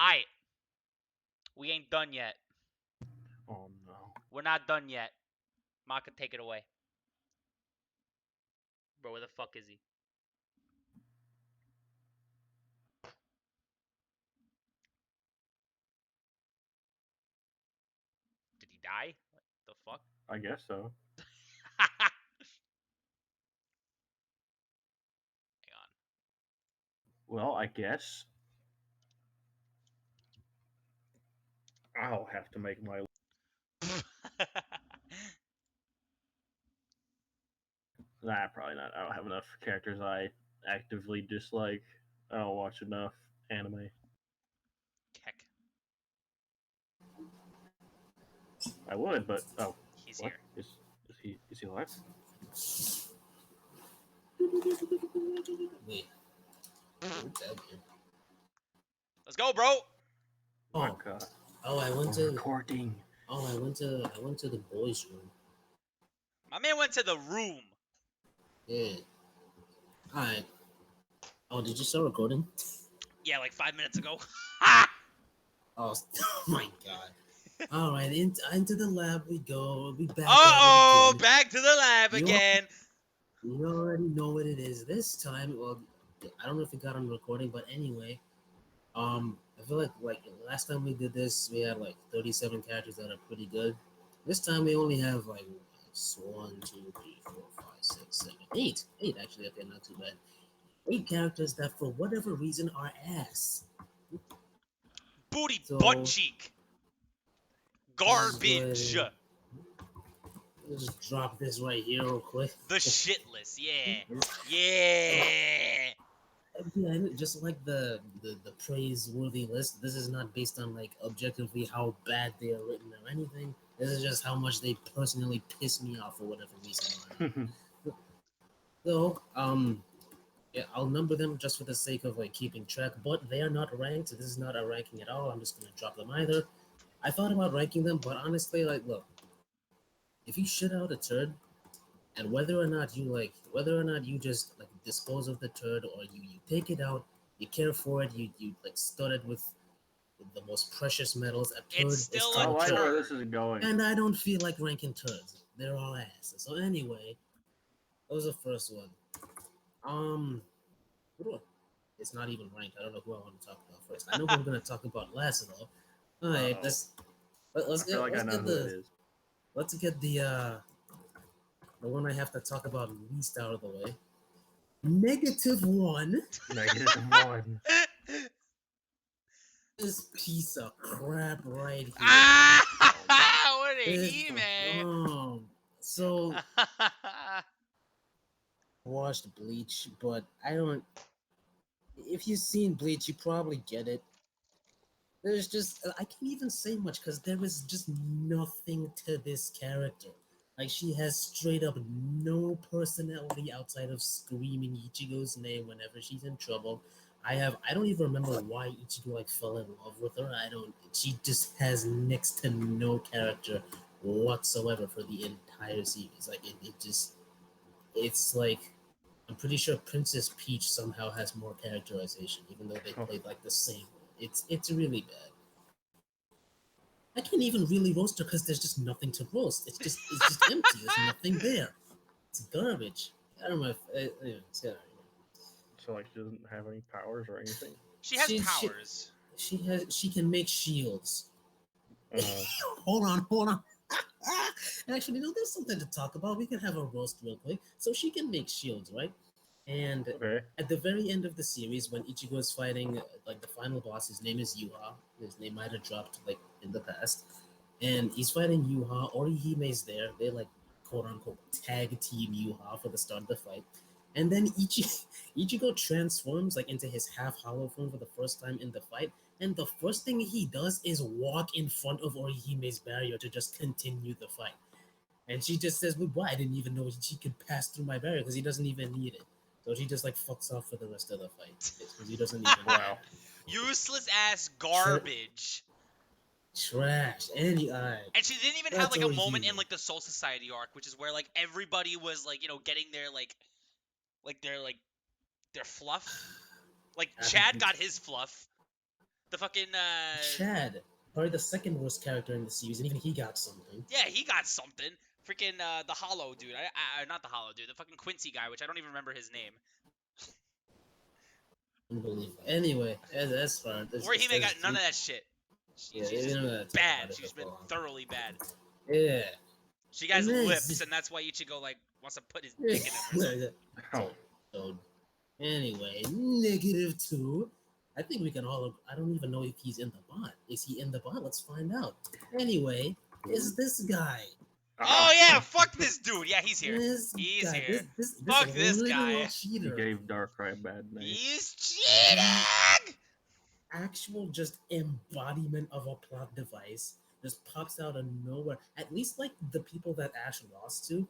Aight. We ain't done yet. Oh no. We're not done yet. Maka, take it away. Bro, where the fuck is he? Did he die? What the fuck? I guess so. Hang on. Well, I guess I'll have to make my. Nah, probably not. I don't have enough characters I actively dislike. I don't watch enough anime. Heck, I would, but oh, he's what here. is he alive? Wait. What's that here? Let's go, bro. My Oh. God. Oh, I went We're to. recording. Oh, I went to the boys' room. My man went to the room. Yeah. Alright. Oh, did you start recording? Yeah, like 5 minutes ago. Oh, oh my god. Alright, into the lab we go. We'll be back. Uh-oh, back to the lab again. You already know what it is. This time, well, I don't know if it got on recording, but anyway, I feel like last time we did this, we had like 37 characters that are pretty good. This time we only have like 1, 2, 3, 4, 5, 6, 7, 8. 8 actually. Okay, not too bad. 8 characters that for whatever reason are ass. Booty So, butt cheek. Garbage. Let's just drop this right here real quick. The shitless, yeah. Yeah. Yeah, just like the praiseworthy list, this is not based on like objectively how bad they are written or anything. This is just how much they personally piss me off for whatever reason. So, yeah, I'll number them just for the sake of like keeping track, but they are not ranked. This is not a ranking at all. I'm just gonna drop them either. I thought about ranking them, but honestly, like, look, if you shit out a turd, and whether or not you just like dispose of the turd or you take it out, you care for it, you like stud it with the most precious metals. A turd It's is still still Oh, a I know where turd. this is going. And I don't feel like ranking turds. They're all asses. So anyway, that was the first one. It's not even ranked. I don't know who I want to talk about first. I know who we're gonna talk about last though. All right, let's I feel like I know who it is. let's get the one I have to talk about least out of the way. -1. -1. This piece of crap right here. Ah, what a This- he-man. So watched Bleach, but I don't. If you've seen Bleach, you probably get it. There's just I can't even say much because there is just nothing to this character. Like she has straight up no personality outside of screaming Ichigo's name whenever she's in trouble. I don't even remember why Ichigo like fell in love with her. She just has next to no character whatsoever for the entire series. Like it's like I'm pretty sure Princess Peach somehow has more characterization, even though they played like the same. It's really bad. I can't even really roast her because there's just nothing to roast. It's just empty. There's nothing there. It's garbage. I don't know if it's So like, she doesn't have any powers or anything. She has powers. She can make shields. Uh, Hold on. Actually, no, there's something to talk about. We can have a roast real quick. So she can make shields, right? And okay. at the very end of the series, when Ichigo is fighting like the final boss, his name is Yuha. His name might have dropped like in the past, and he's fighting Yuha. Orihime's there. They like quote unquote tag team Yuha for the start of the fight, and then Ichigo transforms like into his half hollow form for the first time in the fight. And the first thing he does is walk in front of Orihime's barrier to just continue the fight. And she just says, well, why? I didn't even know she could pass through my barrier because he doesn't even need it. So she just like fucks off for the rest of the fight because he doesn't even. Wow. Useless ass garbage. Trash. And she didn't even have like a moment in like the Soul Society arc, which is where like everybody was like, you know, getting their their fluff. Like Chad got his fluff. The fucking Chad, probably the second worst character in the series, and even he got something. yeah, he got something. Freaking the Hollow dude. Not the Hollow dude. The fucking Quincy guy, which I don't even remember his name. Unbelievable. Anyway, that's fine. Orihime got none of that shit. Yeah, She's just bad. bad. She's been thoroughly bad. Yeah. She has And then lips, it's- and that's why Ichigo like wants to put his dick in him. Or something. Oh, So, anyway, -2. I think we can all. I don't even know if he's in the bot. Is he in the bot? Let's find out. Anyway, is this guy? Oh yeah, fuck this dude. Yeah, he's here. This He's guy, here. This Fuck this literal guy. he cheater. gave Darkrai a bad name. He's cheating. Actual just embodiment of a plot device just pops out of nowhere. At least like the people that Ash lost to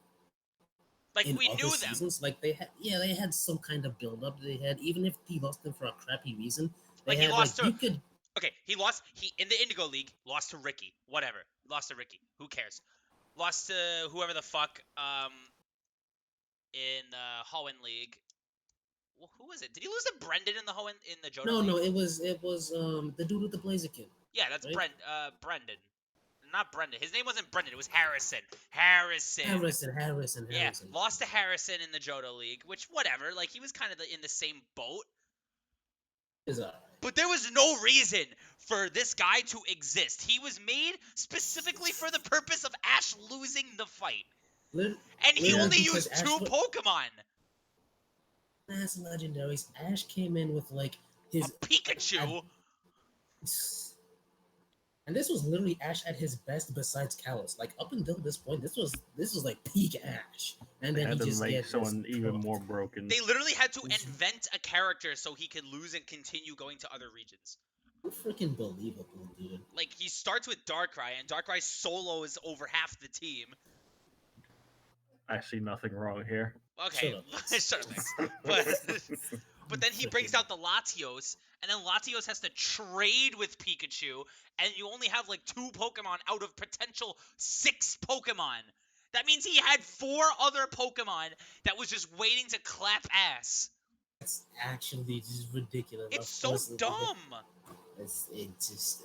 Like in we other knew them. seasons, like they had some kind of build up. They had, even if he lost them for a crappy reason, they Like, he had lost to- you could Okay, he lost. He in the Indigo League lost to Ricky. Whatever. Lost to Ricky. Who cares? Lost to whoever the fuck. In the Hoenn League. Well, who was it? Did he lose to Brendan in the Hoenn in the Johto League? no, it was the dude with the Blaziken. Yeah, that's right? Brendan. Not Brendan. His name wasn't Brendan. It was Harrison. Harrison. Harrison. Yeah, lost to Harrison in the Johto League, which whatever. Like he was kind of in the same boat. Is alright. But there was no reason for this guy to exist. He was made specifically for the purpose of Ash losing the fight. And he Literally only because used Ash two wa- Pokemon. Mass legendaries. Ash came in with like his A Pikachu. and this was literally Ash at his best besides Kalos. Like up until this point, this was like peak Ash. And They then had he to just make gets someone even more broken. They literally had to Mhm. invent a character so he could lose and continue going to other regions. freaking believable, dude. Like, he starts with Darkrai, and Darkrai solo is over half the team. I see nothing wrong here. Okay, shut up, Max. But then he brings out the Latios, and then Latios has to trade with Pikachu, and you only have like 2 Pokemon out of potential 6 Pokemon. That means he had 4 other Pokemon that was just waiting to clap ass. It's actually just ridiculous. It's Of so course, dumb. It just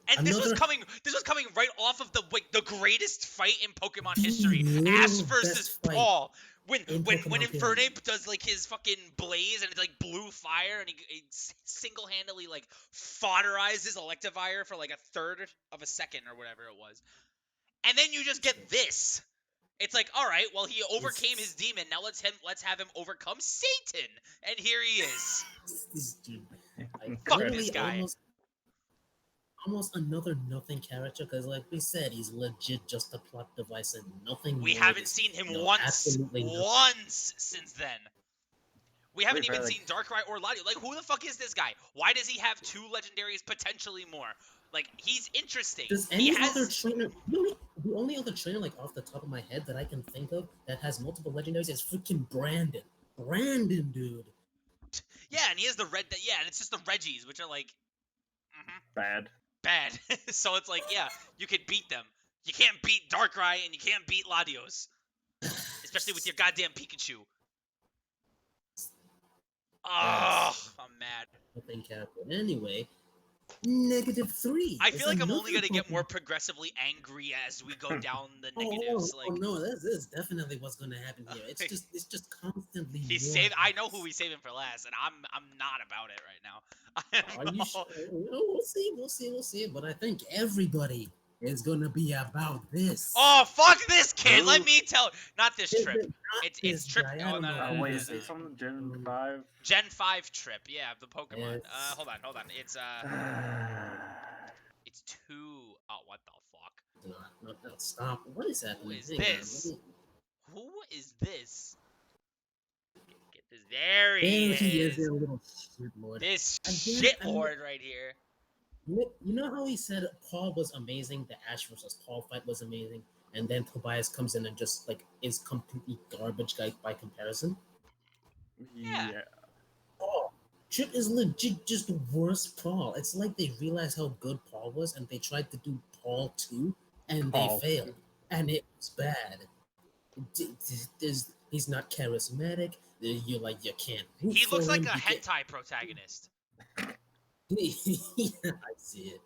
And this was Another- coming right off of the greatest fight in Pokemon The history, literal Ash versus best fight Paul. When in when Pokemon Infernape does like his fucking blaze and it's like blue fire, and he single-handedly like fodderizes Electivire for like a third of a second or whatever it was, and then you just get this. It's like, all right, well, he overcame his demon. Now let's have him overcome Satan, and here he is. this dude. Like, Fuck literally this guy. Almost another nothing character, because like we said, he's legit just a plot device and nothing We more. haven't seen him no, once absolutely nothing. since then. We haven't Wait, even like- seen Darkrai or Latios. Like, who the fuck is this guy? Why does he have 2 legendaries, potentially more? Like, he's interesting. Does He any has... other trainer? The only other trainer, like off the top of my head, that I can think of that has multiple legendaries is freaking Brandon. Brandon, dude. Yeah, and he has the red... Yeah, and it's just the Reggies, which are, like... Bad. bad. So it's like, yeah, you could beat them. You can't beat Darkrai, and you can't beat Latios. Especially with your goddamn Pikachu. Oh, I'm mad. Nothing character. Anyway, -3. I feel It's like I'm another only gonna get Pokemon- more progressively angry as we go down the negatives. Oh, Like, no, this is definitely what's gonna happen here. It's just constantly. he's more saved. I know who he's saving for last, and I'm not about it right now. Are you sure? We'll see. But I think everybody is gonna be about this. Oh, fuck this kid! Let Who? me tell. Not this Is trip. it not It's this trip. guy? I Oh don't no, know no, Oh, no, wait, no, is no, it no. from Gen 5? Gen 5 trip. Yeah, the Pokemon. Yes. Hold on. It's 2. Oh, what the fuck? No, stop. What is happening? is Hang on, this? let me- Who is this? Get this. There There he he is, is. that little shitlord. This Again, shitlord right here. You know how he said Paul was amazing, the Ash versus Paul fight was amazing, and then Tobias comes in and just like is completely garbage guy by comparison? Yeah. Paul. Chip is legit just worse Paul. It's like they realized how good Paul was and they tried to do Paul too, and Paul. they failed. And it was bad. He's not charismatic. You can't root He for looks like him. a You can't- hentai protagonist. Yeah, I see it.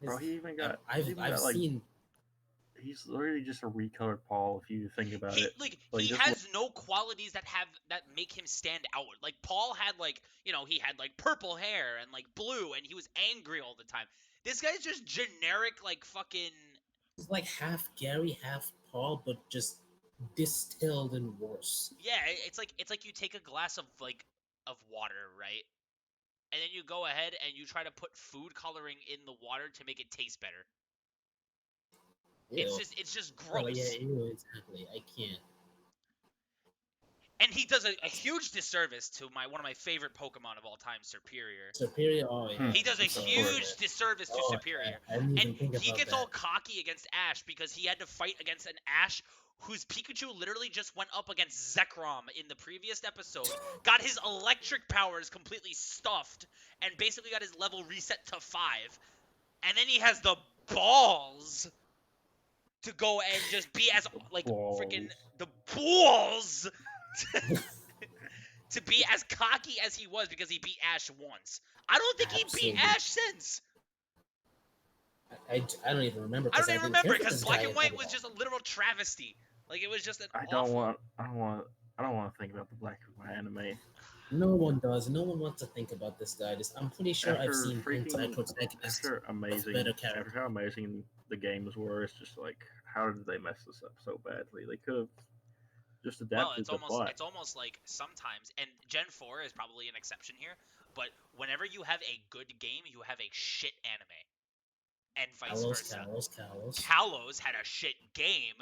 Bro, It's- he even got I've like seen. he's literally just a recolored Paul if you think about He it. like Like he this has no qualities that make him stand out. Like Paul had like, he had like purple hair and like blue and he was angry all the time. This guy's just generic like fucking. It's like half Gary, half Paul, but just distilled and worse. Yeah, it's like you take a glass of water, right? And then you go ahead and you try to put food coloring in the water to make it taste better. It's Ew. just Oh yeah, gross. ew, exactly. I can't. And he does a huge disservice to one of my favorite Pokemon of all time, Superior. Superior. Oh yeah. He does a I'm sorry, yeah. huge disservice to Oh Superior. yeah. I didn't And even think he about gets all that. cocky against Ash because he had to fight against an Ash whose Pikachu literally just went up against Zekrom in the previous episode, got his electric powers completely stuffed, and basically got his level reset to 5. And then he has the balls to go and just be as, like, freaking the balls to be as cocky as he was because he beat Ash once. I don't think he beat Absolutely. Ash since. I don't even remember I because don't I even didn't care remember for because this Black guy and at White was all. just a literal travesty. Like, it was just an I awful. don't want to think about the Black and White anime. No one does. No one wants to think about this guy. I'm pretty sure I've seen anti-protagonists after of better character. after how amazing the games were, it's just like how did they mess this up so badly? They could have just Well, adapted the plot. it's almost like sometimes, and Gen 4 is probably an exception here, but whenever you have a good game, you have a shit anime, and vice versa. Kalos had a shit game,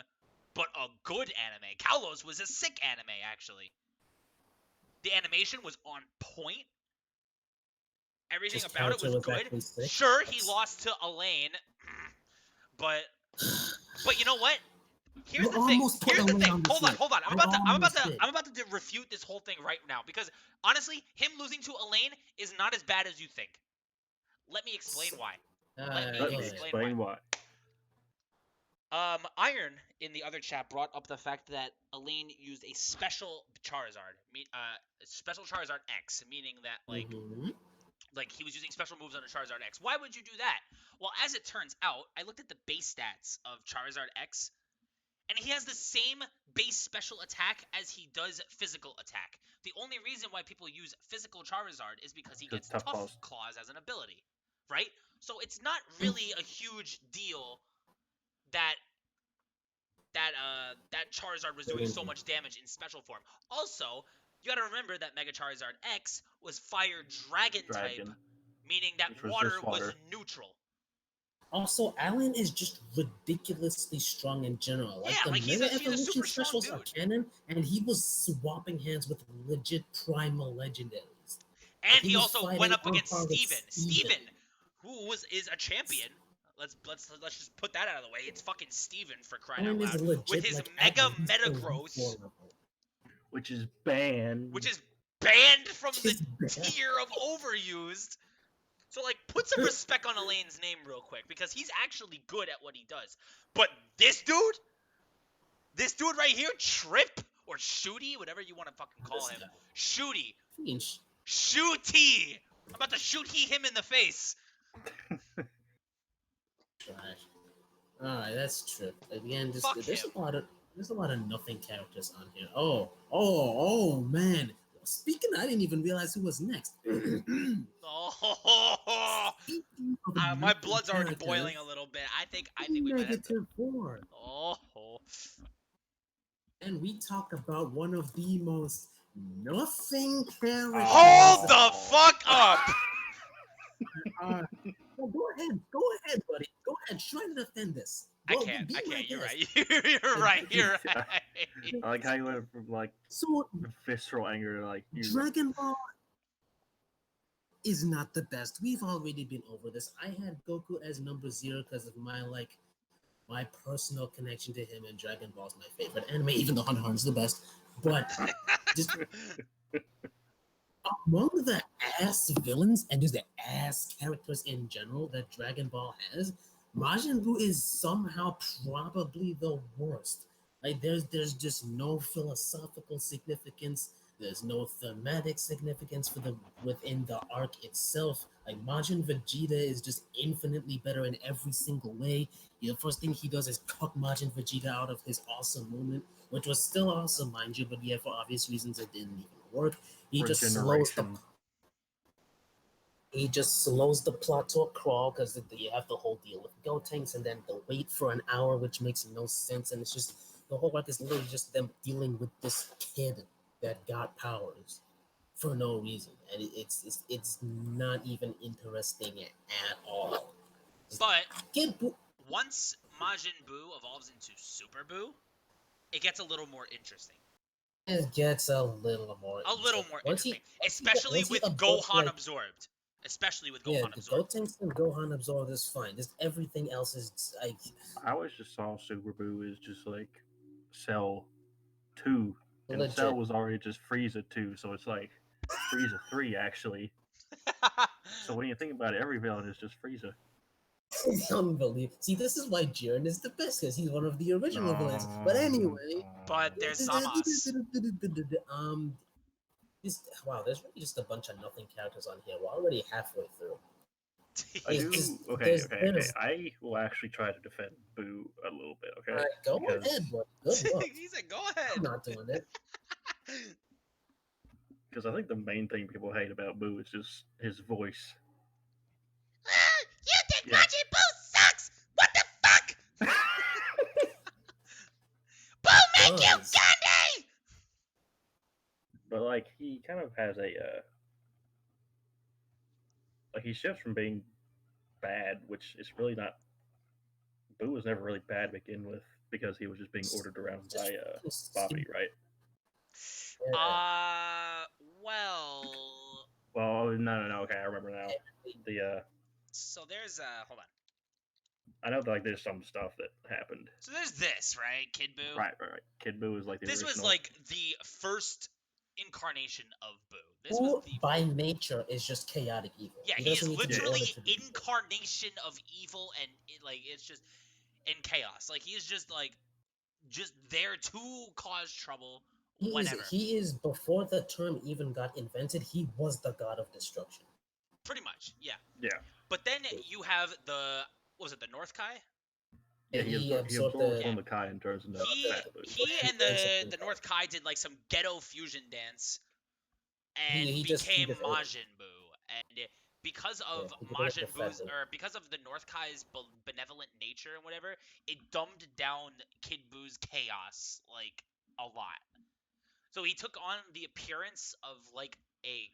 but a good anime. Kalos was a sick anime, actually. The animation was on point. Everything His about it character was was good. actually sick. Sure, he lost to Elaine, but you know what? Here's You the thing. almost put Here's the Elaine thing. on this Hold on, list. hold on. I almost did. I'm about to refute this whole thing right now because honestly, him losing to Elaine is not as bad as you think. Let me explain why. Let me Let me explain why. Iron in the other chat brought up the fact that Elaine used a special Charizard, special Charizard X, meaning that Mhm. like he was using special moves on a Charizard X. Why would you do that? Well, as it turns out, I looked at the base stats of Charizard X, and he has the same base special attack as he does physical attack. The only reason why people use physical Charizard is because he gets Tough Claws as an ability, right? So it's not really a huge deal that that Charizard was doing so much damage in special form. Also, you gotta remember that Mega Charizard X was Fire Dragon type, meaning that water was neutral. Also, Alan is just ridiculously strong in general. Like the he's Mega a Evolution super strong specials are dude. canon, and he was swapping hands with legit primal legendaries. And he was also fighting went up on against par with Steven. Steven, who is a champion. Let's just put that out of the way. It's fucking Steven, for crying out Alan is loud. legit, With his like, Mega at least elite Metagross, four level. which is banned. which is banned from the tier of overused. So, like, put some respect on Elaine's name real quick, because he's actually good at what he does. But this dude right here, Trip, or Shooty, whatever you want to fucking call him. Shooty. Shooty! I'm about to shoot him in the face. Trash. Alright, that's Trip. Again, just Fuck there's him. a lot of nothing characters on here. Oh man. Speaking, I didn't even realize who was next. My blood's already boiling a little bit. I think we might have to... -4. And we talk about one of the most nothing characters. Hold the fuck up! Well, go ahead, buddy. Go ahead. Try to defend this. I can't. You're right. You're right. I like how you went from like visceral anger to like Dragon Ball is not the best. We've already been over this. I had Goku as number 0 because of my personal connection to him, and Dragon Ball is my favorite anime, even though Hunter is the best. But just among the ass villains and just the ass characters in general that Dragon Ball has, Majin Buu is somehow probably the worst. Like there's just no philosophical significance. There's no thematic significance for the within the arc itself. Like Majin Vegeta is just infinitely better in every single way. The first thing he does is cut Majin Vegeta out of his awesome moment, which was still awesome, mind you, but yeah, for obvious reasons, it didn't even work. He just slows the Regeneration. he just slows the plot to a crawl because you have the whole deal with Gotenks and then the wait for an hour, which makes no sense. And it's just the whole arc is literally just them dealing with this kid that got powers for no reason, and it's not even interesting at all. But Kid Buu, once Majin Buu evolves into Super Buu, it gets a little more interesting. it gets a little more A little interesting. more interesting, especially Once he with absorbs, Gohan absorbed. Especially with yeah, Gohan the absorbed. Gotenks and Gohan absorb is fine. Just everything else is like I always just saw Super Boo as just like Cell 2, and Cell legit. was already just Frieza 2, so it's like Frieza 3 actually. So when you think about it, every villain is just Frieza. Unbelievable. See, this is why Jiren is the best because he's one of the original villains. But anyway, But there's Zamasu. this wow, there's really just a bunch of nothing characters on here. We're already halfway through. I It's do. just Okay. there's I will actually try to defend Boo a little bit. all Okay, right, go because ahead, boy. Good luck. He said, "Go I'm ahead." not doing it. I think the main thing people hate about Boo is just his voice. You think Yeah. Majin Buu sucks? What the fuck? Buu make you Does. Gandhi! But like he kind of has a like he shifts from being bad, which is really not. Boo was never really bad to begin with because he was just being ordered around Just by fucking Bobby, right? Uh, well, Well, no. Okay, I remember now. The so there's hold on. I know that, like there's some stuff that happened. So there's this, right? Kid Buu. Right. Kid Boo is like the This was original. like the first incarnation of Boo. This Boo was the by nature is just chaotic evil. yeah. He He is doesn't need to be literally ordered to be. incarnation of evil, and like it's just in chaos. Like he's just like just there to cause trouble whenever. He is before the term even got invented. He was the god of destruction. Pretty much, yeah. Yeah. But then you have the what was it, the North Kai? Yeah, he absorbs the one of the Kai and turns into He Fat Boo. and the North Kai did like some ghetto fusion dance and he became just Majin Buu. And because of he became Majin the Fat Buu's Buu. or because of the North Kai's benevolent nature and whatever, it dumbed down Kid Buu's chaos like a lot. So he took on the appearance of like a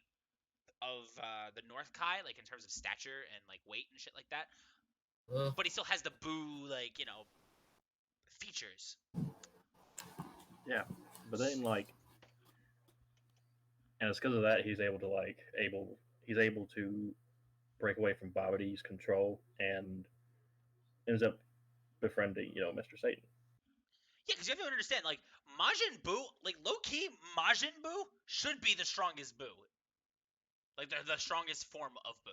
of the North Kai, like in terms of stature and like weight and shit like that. But he still has the Buu like features. Yeah, but then like, and it's because of that he's able to break away from Babidi's control and ends up befriending Mr. Satan. Yeah, because you have to understand, like Majin Buu, like low key, Majin Buu should be the strongest Buu, like the strongest form of Buu.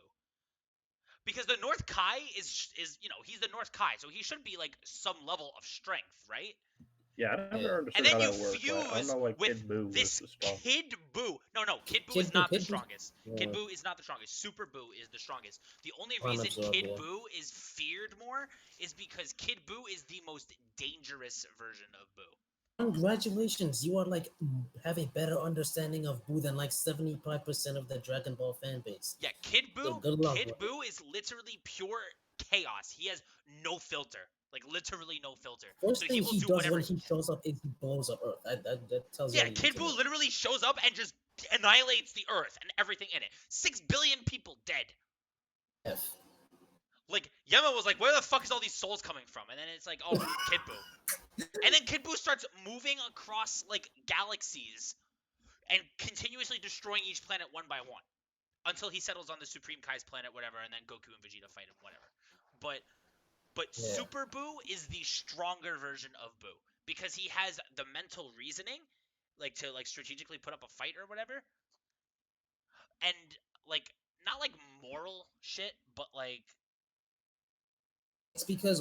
Because the North Kai is he's the North Kai, so he should be like some level of strength, right? Yeah, I never And understood then how you that worked. Like, I don't fuse know why with Kid Boo was this the strong. Kid Buu. No, Kid Buu Kid is Buu- not the Kid Buu- strongest. Kid Yeah. Buu is not the strongest. Super Buu is the strongest. The only I'm reason absorbed, Kid yeah. Buu is feared more is because Kid Buu is the most dangerous version of Buu. Congratulations, you are like have a better understanding of Boo than like 75% of the Dragon Ball fan base. Yeah, Kid So Buu. good luck, Kid bro. Buu is literally pure chaos. He has no filter, like literally no filter. First So thing he will he do does whatever. when he shows up is he blows up Earth. That tells you Yeah, all you need Kid to Buu know. literally shows up and just annihilates the Earth and everything in it. 6 billion people dead. F. Like Yema was like, where the fuck is all these souls coming from? And then it's like, oh, Kid Buu. And then Kid Buu starts moving across like galaxies and continuously destroying each planet one by one until he settles on the Supreme Kai's planet, whatever, and then Goku and Vegeta fight him, whatever. But Yeah. Super Buu is the stronger version of Buu because he has the mental reasoning, like to like strategically put up a fight or whatever, and like not like moral shit, but like It's because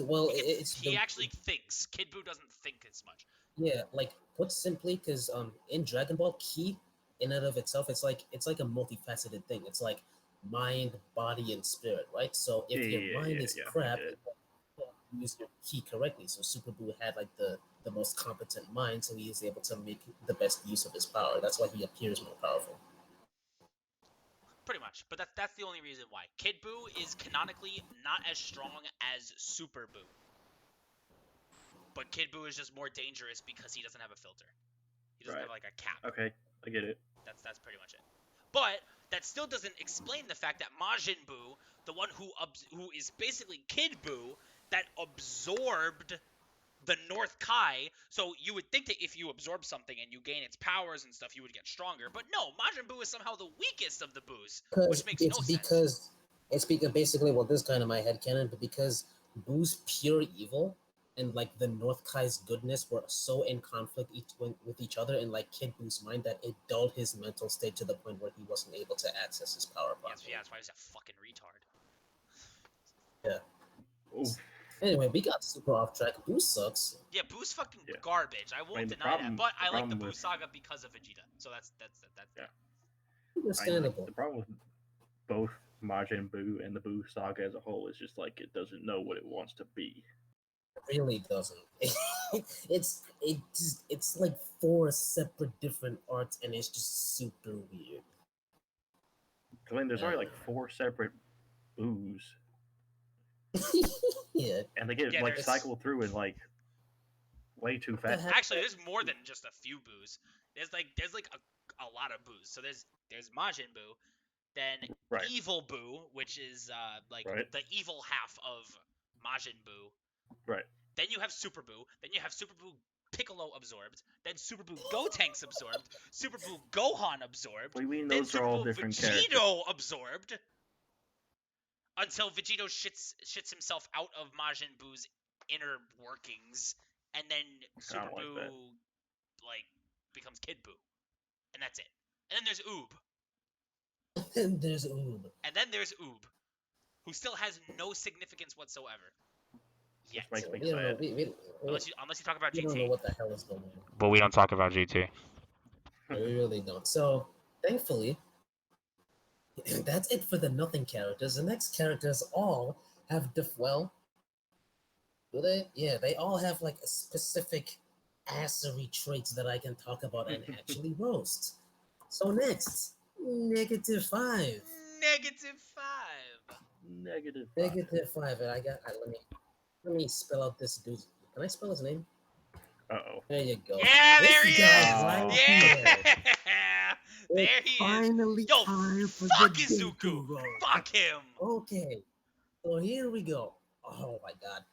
he actually thinks. Kid Buu doesn't think as much. yeah, like put simply, because in Dragon Ball, Ki in and of itself, it's like a multifaceted thing. It's like mind, body, and spirit, right? So if your mind is I crap, get it. you don't use your key correctly. So Super Boo had like the most competent mind, so he is able to make the best use of his power. That's why he appears more powerful. Pretty much, but that's the only reason why. Kid Boo is canonically not as strong as Super Boo, but Kid Boo is just more dangerous because he doesn't have a filter. He doesn't Right. have like a cap. Okay, I get it. That's pretty much it. But that still doesn't explain the fact that Majin Buu, the one who is basically Kid Buu, that absorbed the North Kai. So you would think that if you absorb something and you gain its powers and stuff, you would get stronger. But no, Majin Buu is somehow the weakest of the Boos, which makes no sense. It's because basically, well, this is kind of my headcanon, but because Boo's pure evil and like the North Kai's goodness were so in conflict with each other in like Kid Boo's mind that it dulled his mental state to the point where he wasn't able to access his power properly. Yeah, that's why he's a fucking retard. Yeah. Oof. Anyway, we got super off track. Boo sucks. Yeah, Boo's fucking Yeah. garbage. I won't I mean, the deny problem- that. But the I like the problem Boo with- saga because of Vegeta. So that's Yeah. Understandable. The problem with both Majin Buu and the Buu saga as a whole is just like it doesn't know what it wants to be. It really doesn't. It's like 4 separate different arts, and it's just super weird. I mean, there's already like 4 separate Boos, Yeah. and they get Yeah, like there's- cycled through in like way too the fast. heck? Actually, there's more than just a few Boos. There's like a lot of Boos. So there's Majin Buu, then Right. Evil Buu, which is like Right. the evil half of Majin Buu. Right. Then you have Super Buu. Then you have Super Buu Piccolo absorbed. Then Super Buu Gotenks absorbed. Super Buu Gohan absorbed. What do you mean Then those Super are all Buu different Vegito characters? absorbed. Until Vegito shits himself out of Majin Buu's inner workings, and then Super don't like Buu that. like becomes Kid Buu, and that's it. And then there's Oob, And there's Oob. and then there's Oob, who still has no significance whatsoever. Yet, Which makes me We don't know. sad. unless you talk about We don't know GT. what the hell is going on. But we don't talk about GT. We really don't. So, thankfully, that's it for the nothing characters. The next characters all have well, do they? Yeah, they all have like a specific assery traits that I can talk about and actually roast. So next, -5. -5. Negative. -5. And let me spell out this dude. Can I spell his name? Uh-oh. There you go. Yeah, This there he guy is. right Yeah, here. there It's he is. finally Yo, time for fuck the Izuku. Deku roll. Fuck him. Okay, so here we go. Oh my god,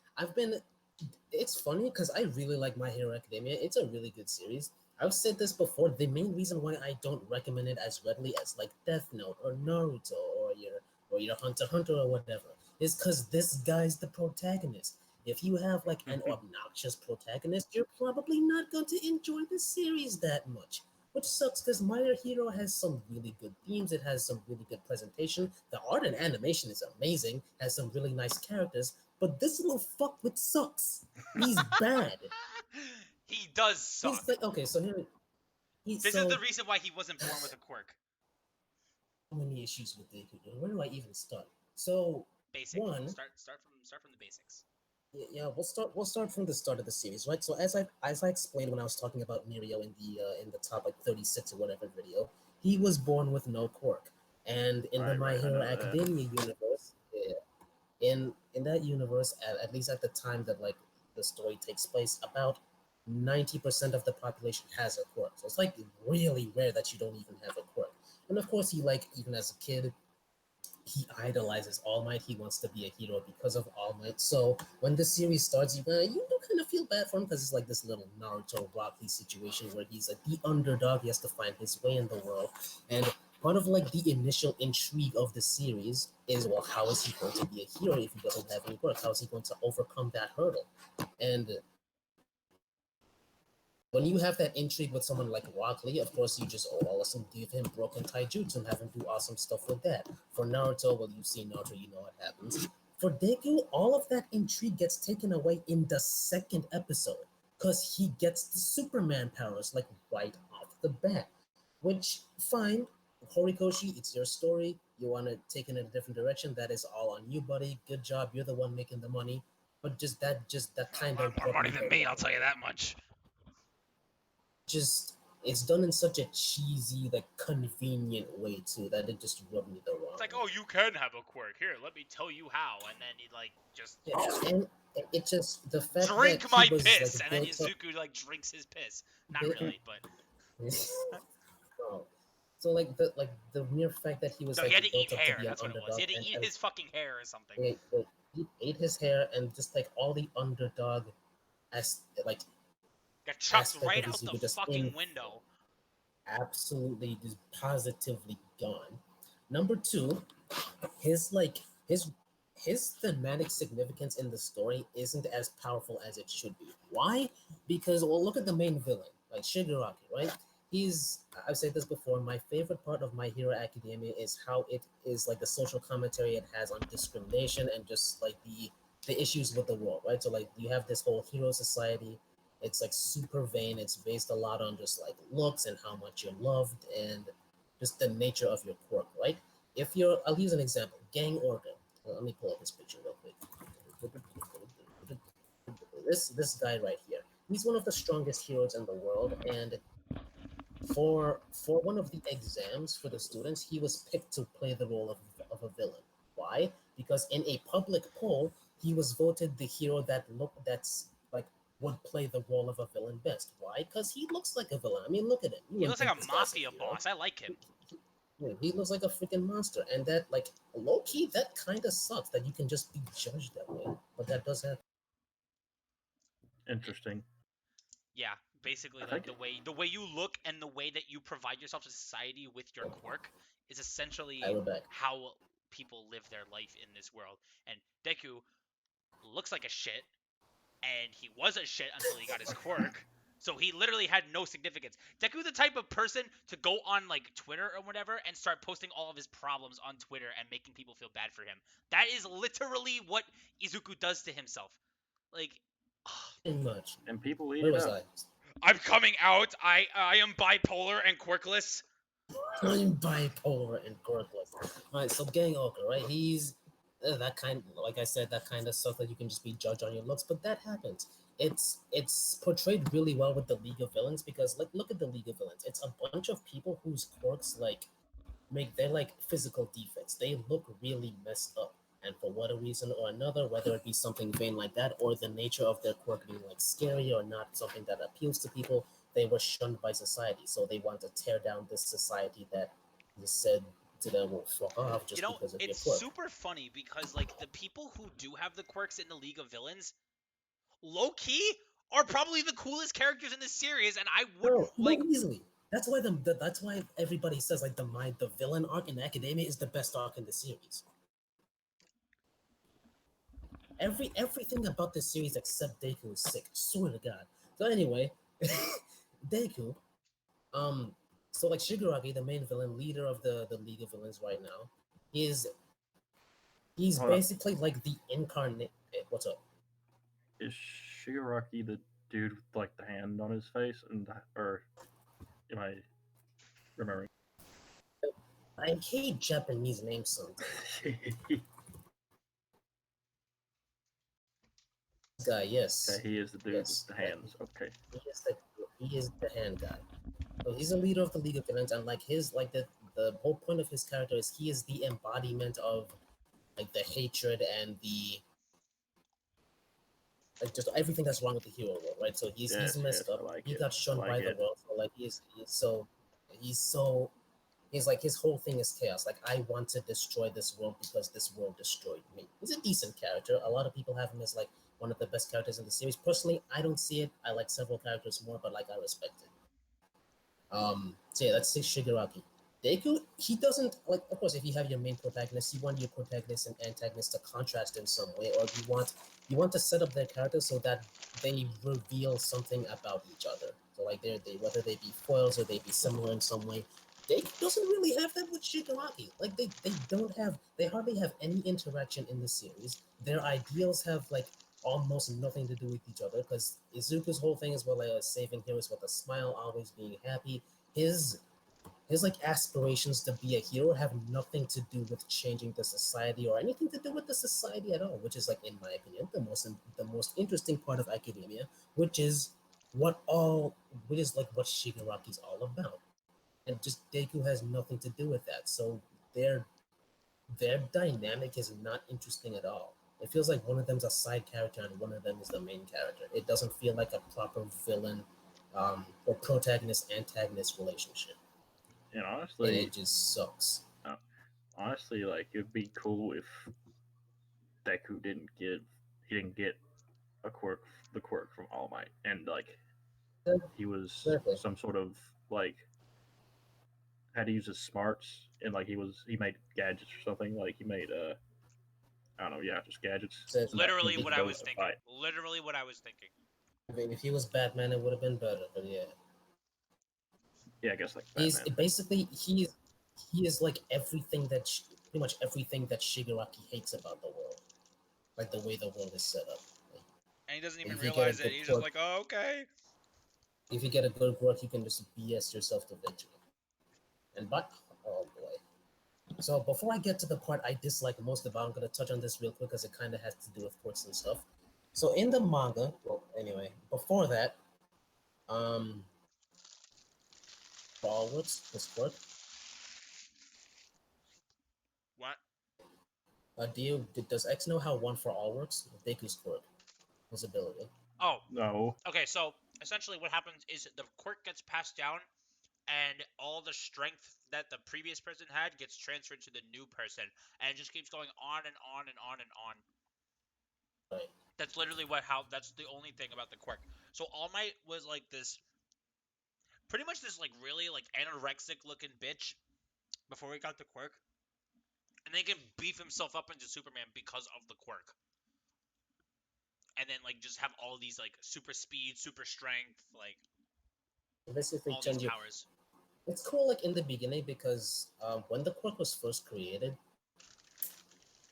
it's funny because I really like My Hero Academia. It's a really good series. I've said this before. The main reason why I don't recommend it as readily as like Death Note or Naruto or your Hunter x Hunter or whatever is because this guy's the protagonist. If you have like an obnoxious protagonist, you're probably not going to enjoy the series that much. Which sucks because My Hero has some really good themes. It has some really good presentation. The art and animation is amazing. Has some really nice characters. But this little fuckwit sucks. He's bad. He does suck. He's like, okay, so here. This is the reason why he wasn't born with a quirk. So many issues with Deku. Where do I even start? So Basic. One- Start from the basics. yeah, we'll start from the start of the series, right? So as I explained when I was talking about Mirio in the top like 36 or whatever video, he was born with no quirk, and in the My Right, I Hero know that. Academia universe, in that universe, at least at the time that like the story takes place, about 90% of the population has a quirk. So it's like really rare that you don't even have a quirk. And of course, he like even as a kid, he idolizes All Might. He wants to be a hero because of All Might. So when the series starts, you do kind of feel bad for him because it's like this little Naruto Rock Lee situation where he's like the underdog. He has to find his way in the world, and part of like the initial intrigue of the series is, well, how is he going to be a hero if he doesn't have any quirk? How is he going to overcome that hurdle? And when you have that intrigue with someone like Rock Lee, of course, you just all of a sudden give him broken taijutsu and have him do awesome stuff with that. For Naruto, well, you've seen Naruto, you know what happens. For Deku, all of that intrigue gets taken away in the second episode because he gets the Superman powers like right off the bat. which fine. Horikoshi, it's your story. You want to take it in a different direction. That is all on you, buddy. Good job. You're the one making the money. But just that Oh, a kind lot of more rubbed money me the than me, I'll wrong tell you way. that much. Just it's done in such a cheesy, like convenient way too that it just rubbed me the It's wrong like, way. oh, you can have a quirk. Here, let me tell you how. And then he, like, just Yeah, and it just the fact that drink he my was like piss. And then built up. Izuku, like, drinks his piss. Not Built, really, but. no. So like the mere fact that he was No, he like had to eat built up to hair. be an That's what it was. He underdog had to eat and his fucking hair or something. he ate his hair and just like all the underdog as like Got chucked aspect right of out the Izuku just fucking window. absolutely just positively gone. Number two, his like his thematic significance in the story isn't as powerful as it should be. Why? Because well, look at the main villain, like Shigaraki, right? He's I've said this before. My favorite part of My Hero Academia is how it is like the social commentary it has on discrimination and just like the issues with the world, right? So like you have this whole hero society. It's like super vain. It's based a lot on just like looks and how much you're loved and just the nature of your quirk, right? If you're, I'll use an example. Gang Organ. Well, let me pull up this picture real quick. This guy right here. He's one of the strongest heroes in the world, and for one of the exams for the students, he was picked to play the role of a villain. Why? Because in a public poll, he was voted the hero that's like would play the role of a villain best. Why? Because he looks like a villain. I mean, look at him. You He wouldn't looks like think a this guy's a mafia hero. boss. I like him. He looks like a freaking monster, and that like low key, that kind of sucks that you can just be judged that way. But that does happen. Interesting. Yeah, basically, I like think the way you look and the way that you provide yourself to society with your quirk is I essentially we're back. how people live their life in this world. And Deku looks like a shit, and he was a shit until he got his quirk. So he literally had no significance. Deku's the type of person to go on like Twitter or whatever and start posting all of his problems on Twitter and making people feel bad for him. That is literally what Izuku does to himself. Like, Pretty much. and people eat Where it was up. I? I'm coming out. I am bipolar and quirkless. I'm bipolar and quirkless. All right, so Gang Orca, right? He's that kind. Like I said, that kind of stuff that you can just be judged on your looks, but that happens. It's portrayed really well with the League of Villains because like look at the League of Villains. It's a bunch of people whose quirks like make they're like physical defects. They look really messed up. And for what a reason or another, whether it be something vain like that or the nature of their quirk being like scary or not something that appeals to people, they were shunned by society. So they want to tear down this society that just said to them, well, fuck off You just know, because of your it's quirk. super funny because like the people who do have the quirks in the League of Villains, low key, are probably the coolest characters in this series, and I wouldn't No, like. no, easily. That's why that's why everybody says like the villain arc in Academia is the best arc in the series. Everything about this series except Deku is sick. Swear to God. So anyway, Deku, um, so like Shigaraki, the main villain, leader of the League of Villains right now, is he's Hold up. basically like the incarnate. What's up? Is Shigaraki the dude with like the hand on his face, or am I remembering? I hate Japanese names sometimes. Guy, yes, Okay, he is the dude yes, with the hands. Okay. he is the hand guy. So he's a leader of the League of Villains, and like his like the whole point of his character is he is the embodiment of like the hatred and the like just everything that's wrong with the hero world, right? So he's Yes, messed yes, I up. like He it. got I shunned by like the it. world. So like he's so he's like his whole thing is chaos. Like I want to destroy this world because this world destroyed me. He's a decent character. A lot of people have him as like one of the best characters in the series. Personally, I don't see it. I like several characters more, but like I respect it. So yeah, that's Shigaraki. Deku, he doesn't like. Of course, if you have your main protagonist, you want your protagonist and antagonist to contrast in some way, or you want to set up their characters so that they reveal something about each other. So like they whether they be foils or they be similar in some way. Deku doesn't really have that with Shigaraki. Like they hardly have any interaction in the series. Their ideals have like almost nothing to do with each other because Izuku's whole thing is about like saving heroes with a smile, always being happy. His his like aspirations to be a hero have nothing to do with changing the society or anything to do with the society at all, which is like, in my opinion, the most interesting part of academia, which is what all which is like what Shigaraki's all about. And just Deku has nothing to do with that. So their their dynamic is not interesting at all. It feels like one of them's a side character and one of them is the main character. It doesn't feel like a proper villain or protagonist antagonist relationship, And and honestly, it just sucks. uh, honestly, like it'd be cool if Deku he didn't get a quirk the quirk from All Might, and like he was Exactly. some sort of like had to use his smarts, and like he made gadgets or something. Like he made I don't know, yeah, just gadgets, So and that he Literally could what I go was and thinking. fight. Literally what I was thinking. I mean, if he was Batman, it would have been better. But yeah, Yeah, I guess like he's Batman. basically he is like everything pretty much everything that Shigaraki hates about the world, like the way the world is set up. Like, And he doesn't even if you get a realize it. good He's just quirk, like, oh, okay. if you get a good quirk, you can just BS yourself to victory. And but oh boy. So before I get to the part I dislike most about, I'm gonna touch on this real quick because it kind of has to do with quirks and stuff. So in the manga, well, anyway, before that, um, Ballwards, his quirk. What? Does X know how One for All works? Deku's quirk, his ability. Oh, No, okay. So essentially, what happens is the quirk gets passed down, and all the strength that the previous person had gets transferred to the new person, and it just keeps going on and on and on and on. Right. That's literally what how. That's the only thing about the quirk. So All Might was like this, pretty much this like really like anorexic looking bitch before he got the quirk, and then he can beef himself up into Superman because of the quirk, and then like just have all these like super speed, super strength, like Basically, all these turn you. powers. It's cool, like in the beginning, because when the quirk was first created,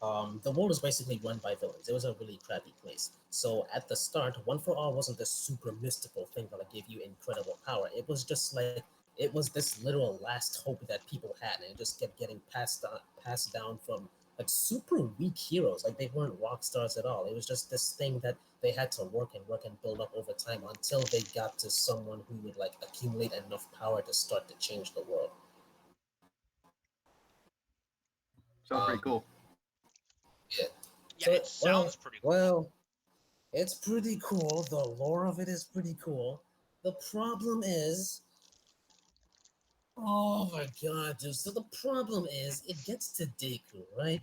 the world was basically run by villains. It was a really crappy place. So at the start, One for All wasn't this super mystical thing that like gave you incredible power. It was just like it was this literal last hope that people had, and it just kept getting passed down from like super weak heroes. Like they weren't rock stars at all. It was just this thing that they had to work and build up over time until they got to someone who would like accumulate enough power to start to change the world. sounds pretty Um, cool. yeah. Yeah, So it well, sounds pretty cool. well, it's pretty cool. The lore of it is pretty cool. The problem is, oh my god, dude. So the problem is, it gets to Deku, right?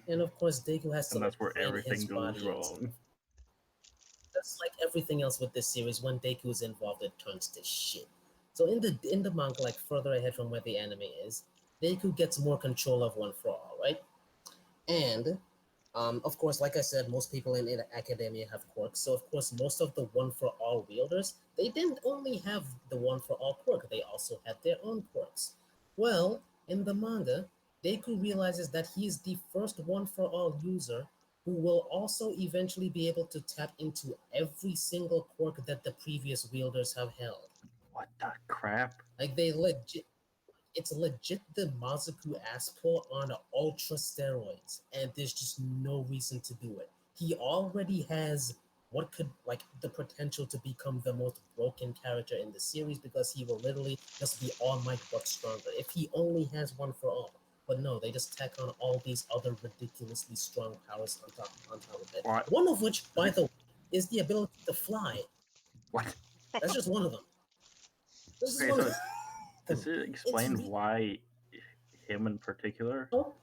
And of course, Deku has to And like that's where bring his everything goes body and wrong. stuff. Just like everything else with this series, when Deku is involved, it turns to shit. So in the manga, like further ahead from where the anime is, Deku gets more control of One for All, right? And of course, like I said, most people in academia have quirks. So of course, most of the One for All wielders, they didn't only have the One for All quirk; they also had their own quirks. Well, in the manga, Deku realizes that he is the first One for All user who will also eventually be able to tap into every single quirk that the previous wielders have held. What the crap? Like they legit it's legit the Mazuku ass pull on ultra steroids, and there's just no reason to do it. He already has what could like the potential to become the most broken character in the series because he will literally just be All Might but stronger if he only has One for All. But no, they just tack on all these other ridiculously strong powers on top of it. What? One of which, by the way, is the ability to fly. What? That's just one of them. This is Okay, one of so is them. it It's explained why him in particular? no,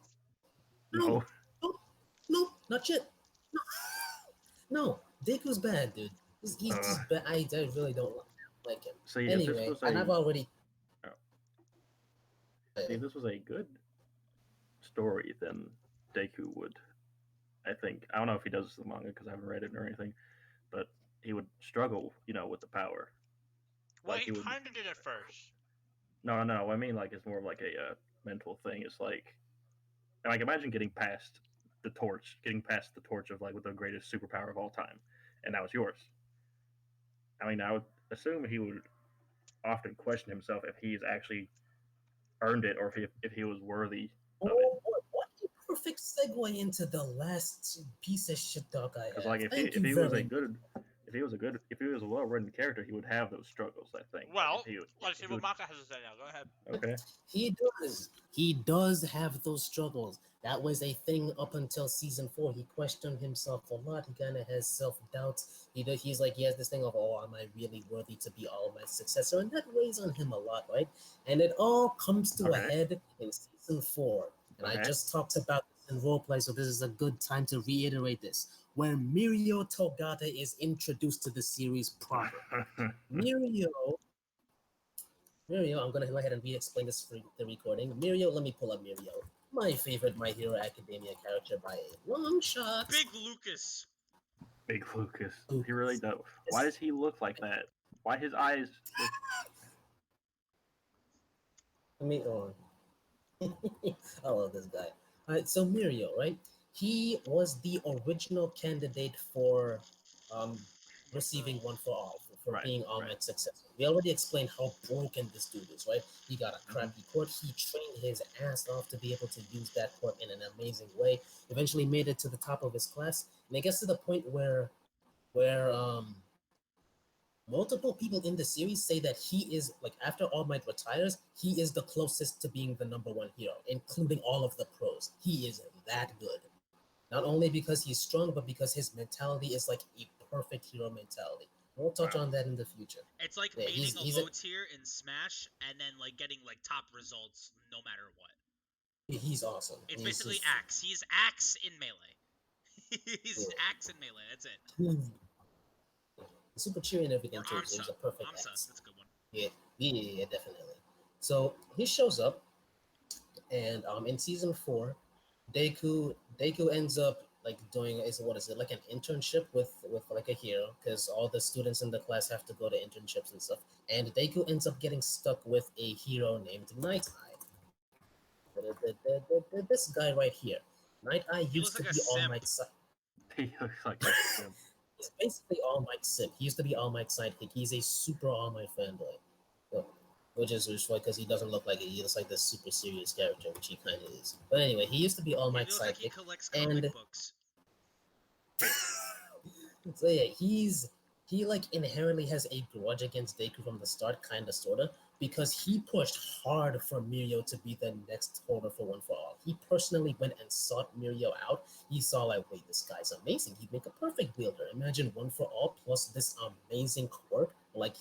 no, No. no, no, not yet. No, no. Deku's bad, dude. He's Uh, just bad. I really don't like him. see, if this Anyway, was and I've a already. oh, see, if this was a good story, then Deku would. I think I don't know if he does the manga because I haven't read it or anything, but he would struggle, with the power. Well, Like he he would. kind of did at first. No, no. I mean, like it's more of like a mental thing. It's like imagine getting past the torch of like with the greatest superpower of all time, and now it's yours. I mean, I would assume he would often question himself if he is actually earned it or if he was worthy Oh, of it. what a perfect segue into the last piece of shit talk I Because have. like Thank if you he was very a much. good if he was a well written character, he would have those struggles. I think. Like Well, let's see if he what would, Maka has to say now. Go ahead. okay. He does. He does have those struggles. That was a thing up until season 4. He questioned himself a lot. He kind of has self doubts. He's like he has this thing of, oh, am I really worthy to be All Might's successor? And that weighs on him a lot, right? And it all comes to a Okay. head in season 4. And I Okay. just talked about this in roleplay, so this is a good time to reiterate this. Where Mirio Togata is introduced to the series proper. Mirio Mirio, I'm gonna go ahead and re-explain this for the recording. Mirio, let me pull up Mirio. My favorite My Hero Academia character by a long shot. Big Lucas. Big Lucas. Lucas. He really does. Why does he look like that? Why his eyes look Let me I love this guy. Alright, so Mirio, right? He was the original candidate for um receiving One for All, for right, being All right. Might successful. We already explained how broken this dude is, right? He got a Mhm. crappy quirk. He trained his ass off to be able to use that quirk in an amazing way. Eventually made it to the top of his class, and it gets to the point where multiple people in the series say that he is like after All Might retires, he is the closest to being the #1 hero, including all of the pros. He is that good. Not only because he's strong, but because his mentality is like a perfect hero mentality. We'll touch Wow. on that in the future. It's like Yeah, maining a he's low tier in Smash and then like getting like top results no matter what. he's awesome. It's He's basically just Axe. He's Axe in Melee. yeah. He's Axe in Melee. That's it. Super cheery and everything Or too. So Amsa. he's a perfect Amsa. X. That's a good one. Yeah, definitely. So he shows up, and in season 4, Deku ends up like doing is what is it like an internship with like a hero because all the students in the class have to go to internships and stuff. And Deku ends up getting stuck with a hero named Night Eye. This guy right here, Night Eye He looks used to like a be All simp. Might's side. He looks like a simp. He's basically All Might's simp. He used to be All Might's sidekick. He's a super All Might fanboy. So, which is funny because he doesn't look like it. He looks like this super serious character, which he kind of is. But anyway, he used to be All He Might's looks like he sidekick, collects comic and books. so yeah, he like inherently has a grudge against Deku from the start, kinda sorta, because he pushed hard for Mirio to be the next holder for One for All. He personally went and sought Mirio out. He saw like, wait, this guy's amazing. He'd make a perfect wielder. Imagine One for All plus this amazing quirk, like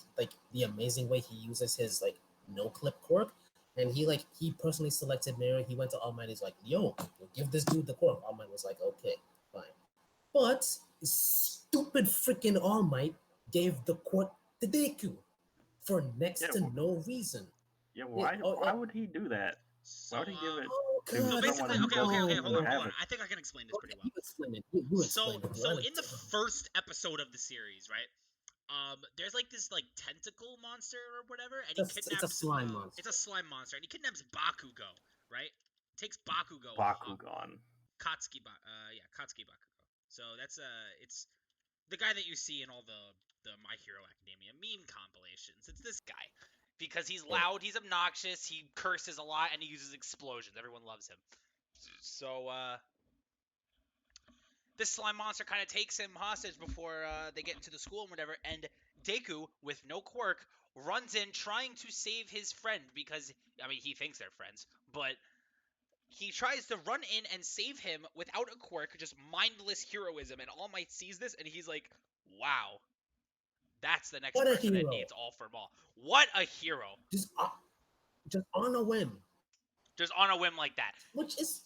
the amazing way he uses his like no clip quirk. And he personally selected Mirio. He went to All Might. He's like, yo, give this dude the quirk. All Might was like, okay, fine. But stupid freaking All Might gave the quirk to Deku for next Yeah. to no reason. Yeah. It, Why? oh, Why would he do that? So Why would he give it oh to so God, someone basically, who okay, okay, doesn't okay, no. hold even on, hold have on. it? I think I can explain this pretty well. You explain it. You explain it. So in the first episode of the series, right? There's like this like tentacle monster or whatever, and he kidnaps. It's a slime monster. It's a slime monster, and he kidnaps Bakugo, right? Takes Bakugo. Bakugan. Katsuki Bakugo. So that's it's the guy that you see in all the My Hero Academia meme compilations. It's this guy because he's loud, he's obnoxious, he curses a lot, and he uses explosions. Everyone loves him. So this slime monster kind of takes him hostage before they get into the school and whatever. And Deku, with no quirk, runs in trying to save his friend because I mean he thinks they're friends, but he tries to run in and save him without a quirk, just mindless heroism. And All Might sees this and he's like, "Wow, that's the next What a person that hero. needs all for all. What a hero!" Just on a whim, Just on a whim like that. which is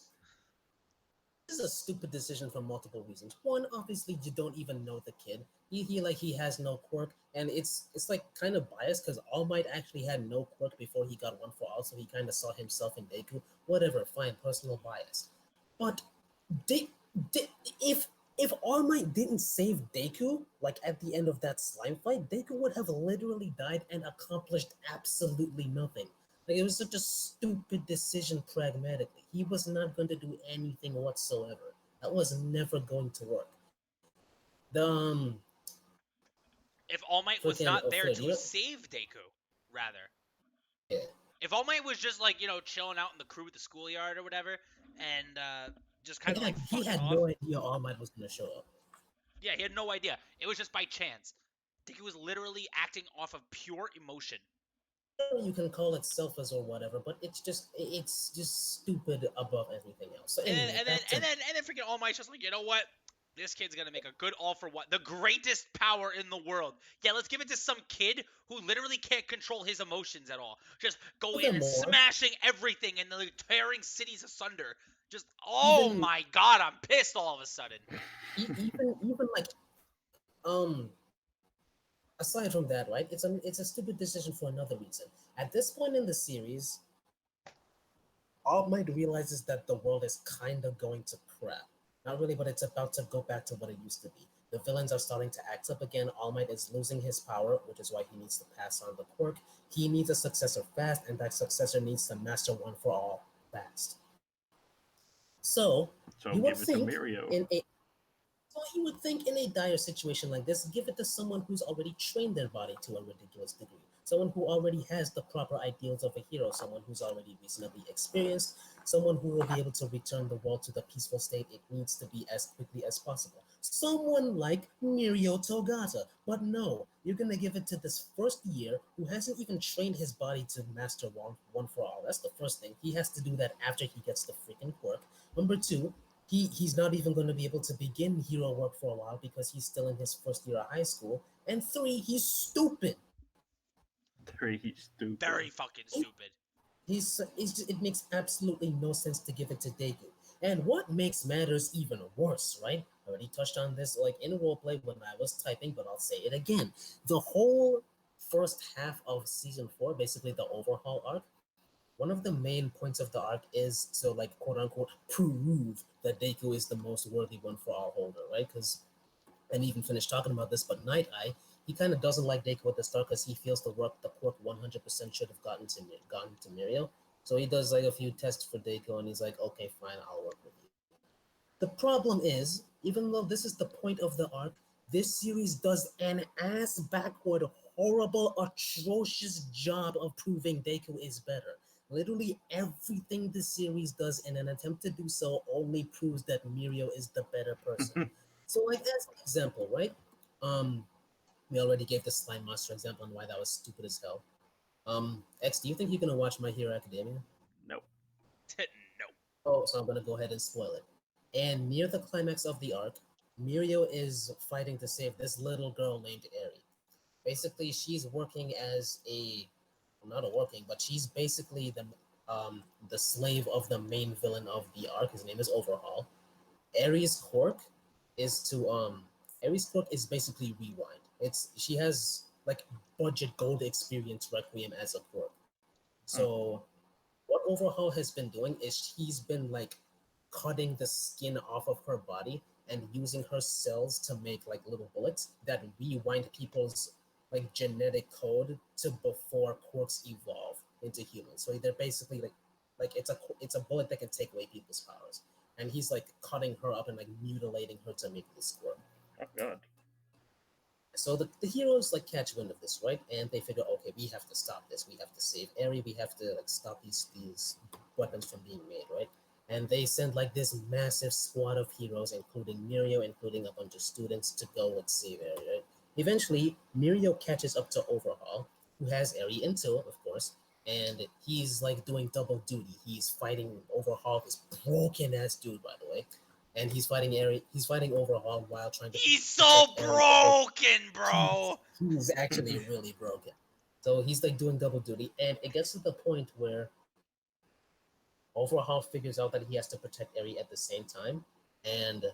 this is a stupid decision for multiple reasons. One, obviously, you don't even know the kid. He has no quirk, and it's like kind of biased because All Might actually had no quirk before he got One for All, so he kind of saw himself in Deku. Whatever, fine, personal bias. But they, they if All Might didn't save Deku, like at the end of that slime fight, Deku would have literally died and accomplished absolutely nothing. Like it was such a stupid decision pragmatically. He was not going to do anything whatsoever. That was never going to work. The If All Might was freaking not there Fred, to save Deku, rather. yeah. If All Might was just like, chilling out in the crew at the schoolyard or whatever, and just kind of like He fucking had off. no idea All Might was gonna show up. Yeah, he had no idea. It was just by chance. I think he was literally acting off of pure emotion. You can call it selfish or whatever, but it's just stupid above everything else. So anyway, And then freaking All Might's just like, you know what? This kid's gonna make a good all for one. The greatest power in the world. Yeah, let's give it to some kid who literally can't control his emotions at all. Just going in and smashing everything and like tearing cities asunder. Just my god, I'm pissed all of a sudden. Even like aside from that, right? It's a stupid decision for another reason. At this point in the series, All Might realizes that the world is kind of going to crap. Not really, but it's about to go back to what it used to be. The villains are starting to act up again. All Might is losing his power, which is why he needs to pass on the quirk. He needs a successor fast, and that successor needs to master one for all fast. So you would think you would think in a dire situation like this, give it to someone who's already trained their body to a ridiculous degree. Someone who already has the proper ideals of a hero, someone who's already reasonably experienced, someone who will be able to return the world to the peaceful state it needs to be as quickly as possible. Someone like Mirio Togata. But no, you're gonna give it to this first year who hasn't even trained his body to master one for all. That's the first thing. He has to do that after he gets the freaking quirk. Number two, he's not even going to be able to begin hero work for a while because he's still in his first year of high school. And three, he's stupid. Very fucking stupid. It makes absolutely no sense to give it to Deku. And what makes matters even worse, right? I already touched on this like in roleplay when I was typing, but I'll say it again. The whole first half of season 4, basically the overhaul arc, one of the main points of the arc is to like quote unquote prove that Deku is the most worthy one for all holder, right? Because I didn't even finish talking about this, but Night Eye, he kind of doesn't like Deku at the start because he feels the quirk 100% should have gotten to Mirio. So he does like a few tests for Deku, and he's like, okay, fine, I'll work with you. The problem is, even though this is the point of the arc, this series does an ass backward, horrible, atrocious job of proving Deku is better. Literally everything the series does in an attempt to do so only proves that Mirio is the better person. So, like as an example, right? We already gave the slime monster example and why that was stupid as hell. X, do you think you're gonna watch My Hero Academia? No. No. Oh, so I'm gonna go ahead and spoil it. And near the climax of the arc, Mirio is fighting to save this little girl named Eri. Basically, she's working as not a working, but she's basically the slave of the main villain of the arc. His name is Overhaul. Eri's quirk is to Eri's quirk is basically rewind. She has like budget gold experience requiem as a quirk. So what Overhaul has been doing is he's been like cutting the skin off of her body and using her cells to make like little bullets that rewind people's like genetic code to before quirks evolve into humans. So they're basically like it's a bullet that can take away people's powers. And he's like cutting her up and like mutilating her to make this quirk. Oh god. So the heroes like catch wind of this, right? And they figure, okay, we have to stop this. We have to save Eri. We have to like stop these weapons from being made, right? And they send like this massive squad of heroes, including Mirio, including a bunch of students, to go and save Eri, right? Eventually, Mirio catches up to Overhaul, who has Eri in tow, of course, and he's like doing double duty. He's fighting Overhaul, this broken ass dude, by the way, and he's fighting Eri. He's fighting Overhaul while trying to. He's so broken, bro. He's actually really broken. So he's like doing double duty, and it gets to the point where Overhaul figures out that he has to protect Eri at the same time, and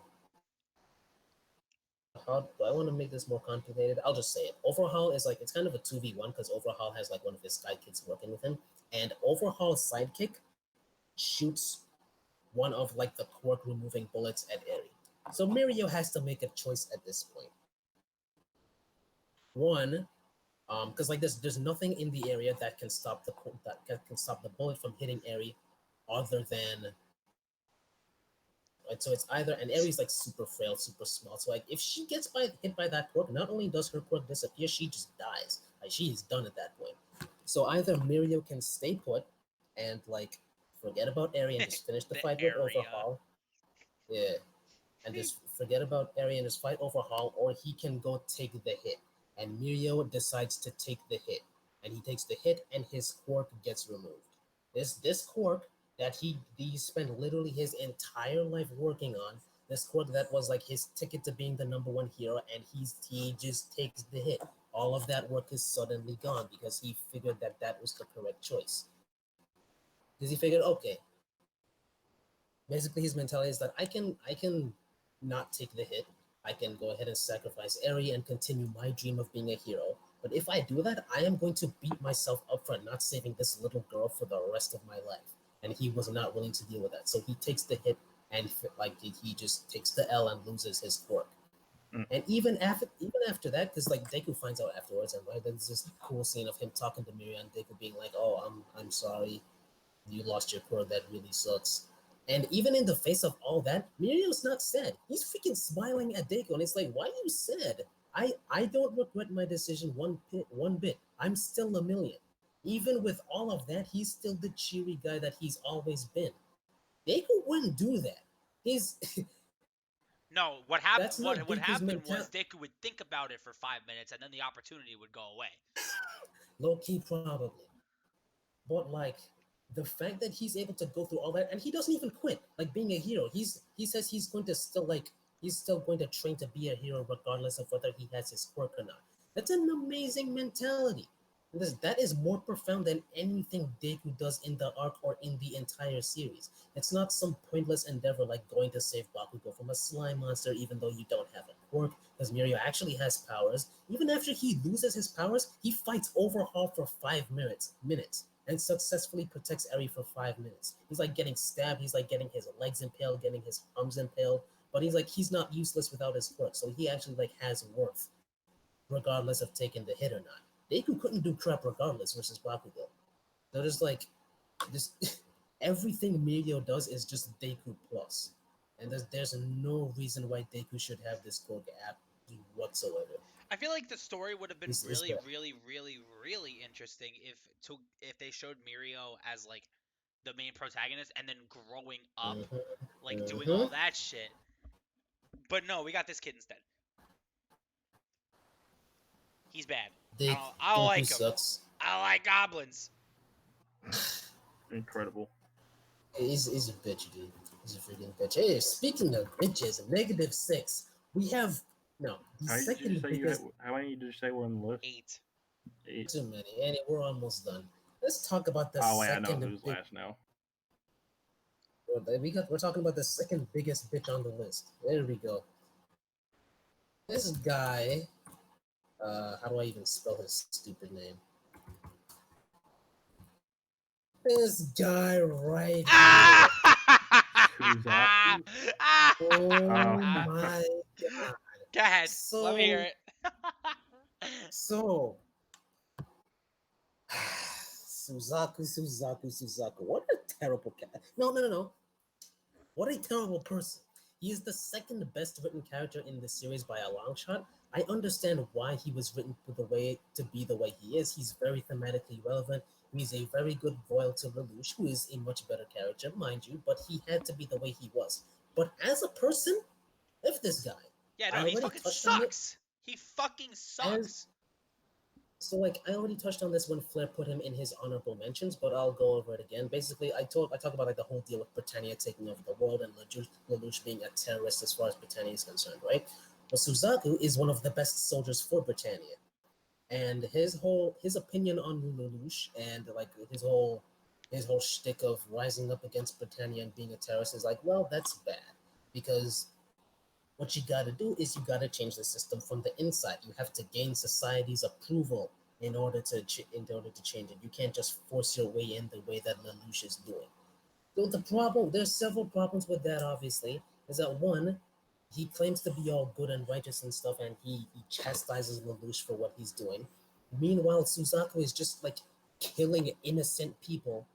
how do I want to make this more complicated? I'll just say it. Overhaul is like it's kind of a 2v1 because Overhaul has like one of his sidekicks working with him, and Overhaul's sidekick shoots one of like the quirk removing bullets at Eri. So Mirio has to make a choice at this point. One, because like there's nothing in the area that can stop the bullet from hitting Eri, other than. Right, so it's either and Eri's like super frail, super small. So like if she gets hit by that quirk, not only does her quirk disappear, she just dies. Like she is done at that point. So either Mirio can stay put and like forget about Eri and just finish the The fight with area. Overhaul. Yeah. And just forget about Eri and just fight Overhaul, or he can go take the hit. And Mirio decides to take the hit. And he takes the hit and his quirk gets removed. This quirk that he spent literally his entire life working on, this quirk that was like his ticket to being the number one hero, and he just takes the hit. All of that work is suddenly gone because he figured that that was the correct choice. Because he figured, okay, basically his mentality is that I can not take the hit. I can go ahead and sacrifice Eri and continue my dream of being a hero. But if I do that, I am going to beat myself up for not saving this little girl for the rest of my life. And he was not willing to deal with that. So he takes the hit and like he just takes the L and loses his quirk. Mm. And even after that, because like Deku finds out afterwards, and right, there's this cool scene of him talking to Miria and Deku being like, "Oh, I'm sorry, you lost your quirk. That really sucks." And even in the face of all that, Mirio's not sad. He's freaking smiling at Deku, and it's like, why are you sad? I don't regret my decision one bit. I'm still a million. Even with all of that, he's still the cheery guy that he's always been. Deku wouldn't do that. He's No, what that's happened? not What Deku's happened was mentality. Deku would think about it for 5 minutes, and then the opportunity would go away. Low key, probably. But like the fact that he's able to go through all that and he doesn't even quit, like being a hero. He says he's going to still like he's still going to train to be a hero regardless of whether he has his quirk or not. That's an amazing mentality. That is more profound than anything Deku does in the arc or in the entire series. It's not some pointless endeavor like going to save Bakugo from a slime monster even though you don't have a quirk, because Mirio actually has powers. Even after he loses his powers, he fights Overhaul for 5 minutes and successfully protects Eri for 5 minutes. He's like getting stabbed, he's like getting his legs impaled, getting his arms impaled, but he's not useless without his quirk, so he actually like has worth, regardless of taking the hit or not. Deku couldn't do crap regardless versus Bakugo. So just like just everything Mirio does is just Deku plus. And there's no reason why Deku should have this quirk app whatsoever. I feel like the story would have been It's really, bad. really, really, really interesting if they showed Mirio as like the main protagonist and then growing up, like doing Mm-hmm. all that shit. But no, we got this kid instead. He's bad. I don't Deku like him. sucks. I like goblins. Incredible. He's a bitch, dude. He's a freaking bitch. Hey, speaking of bitches, -6. We have no the How many did you second say you had? biggest. How many did you say were on the list? 8. 8. Too many. And we're almost done. Let's talk about the Oh wait, I know second who's big. last now. We're talking about the second biggest bitch on the list. There we go. This guy. How do I even spell his stupid name? This guy right here. Suzaku? Oh Oh. my god. Go ahead. So Let me hear it. so Suzaku. What a terrible cat. No. What a terrible person. He is the second best written character in the series by a long shot. I understand why he was written the way to be the way he is. He's very thematically relevant. He's a very good foil to Lelouch, who is a much better character, mind you, but he had to be the way he was. But as a person, F this guy. Yeah, I no, he already fucking touched on it. sucks. He fucking As sucks. So like I already touched on this when Flair put him in his honorable mentions, but I'll go over it again. Basically, I talk about like the whole deal with Britannia taking over the world and Lelouch being a terrorist as far as Britannia is concerned, right? Well, Suzaku is one of the best soldiers for Britannia, and his opinion on Lelouch and like his whole shtick of rising up against Britannia and being a terrorist is like, well, that's bad because what you got to do is you got to change the system from the inside. You have to gain society's approval in order to change it. You can't just force your way in the way that Lelouch is doing. So there's several problems with that. Obviously, is that one, he claims to be all good and righteous and stuff, and he chastises Lelouch for what he's doing. Meanwhile, Suzaku is just like killing innocent people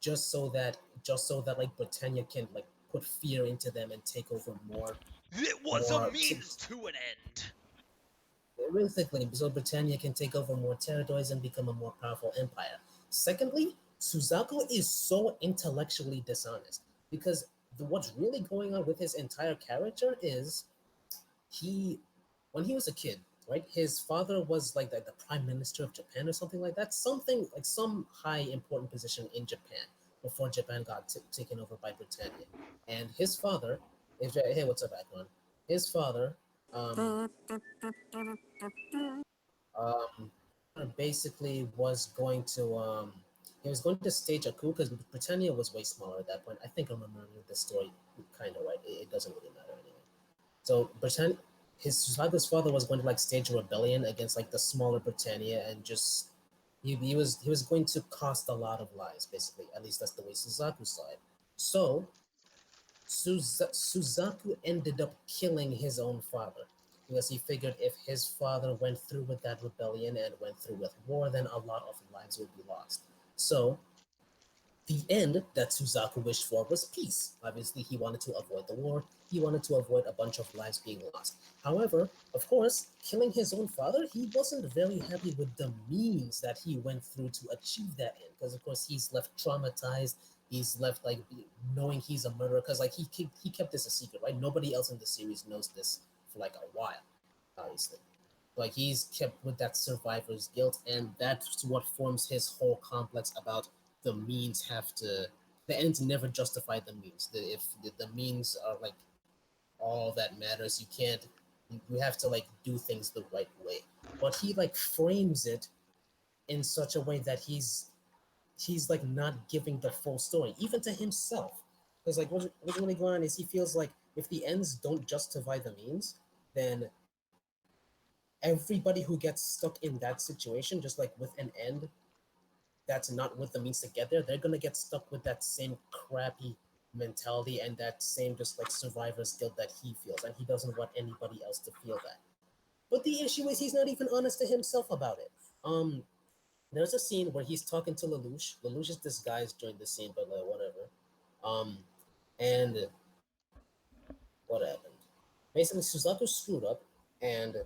just so that like Britannia can like put fear into them and take over more It was a more means to an end. realistically, so Britannia can take over more territories and become a more powerful empire. Secondly, Suzaku is so intellectually dishonest because what's really going on with his entire character is he, when he was a kid, right, his father was like the prime minister of Japan or something like that, something like some high important position in Japan before Japan got taken over by Britannia. And his father is, hey, what's up, Akron? His father, um, um, basically was going to he was going to stage a coup because Britannia was way smaller at that point. I think I'm remembering the story kind of right. It doesn't really matter anyway. So Britannia, his Suzaku's father was going to like stage a rebellion against like the smaller Britannia and just he was going to cost a lot of lives basically. At least that's the way Suzaku saw it. So Suzaku ended up killing his own father because he figured if his father went through with that rebellion and went through with war, then a lot of lives would be lost. So the end that Suzaku wished for was peace. Obviously, he wanted to avoid the war. He wanted to avoid a bunch of lives being lost. However, of course, killing his own father, he wasn't very happy with the means that he went through to achieve that end. Because of course, he's left traumatized. He's left like knowing he's a murderer. Because like he kept this a secret, right? Nobody else in the series knows this for like a while, obviously. Like he's kept with that survivor's guilt, and that's what forms his whole complex about the means have to the ends never justify the means. If the means are like all that matters, you can't you have to like do things the right way. But he like frames it in such a way that he's like not giving the full story, even to himself. Because like what's really going on is he feels like if the ends don't justify the means, then everybody who gets stuck in that situation, just like with an end that's not with the means to get there, they're gonna get stuck with that same crappy mentality and that same just like survivor's guilt that he feels, and he doesn't want anybody else to feel that. But the issue is he's not even honest to himself about it. There's a scene where he's talking to Lelouch. Lelouch is disguised during the scene, but like whatever. And what happened? Basically, Suzaku screwed up, and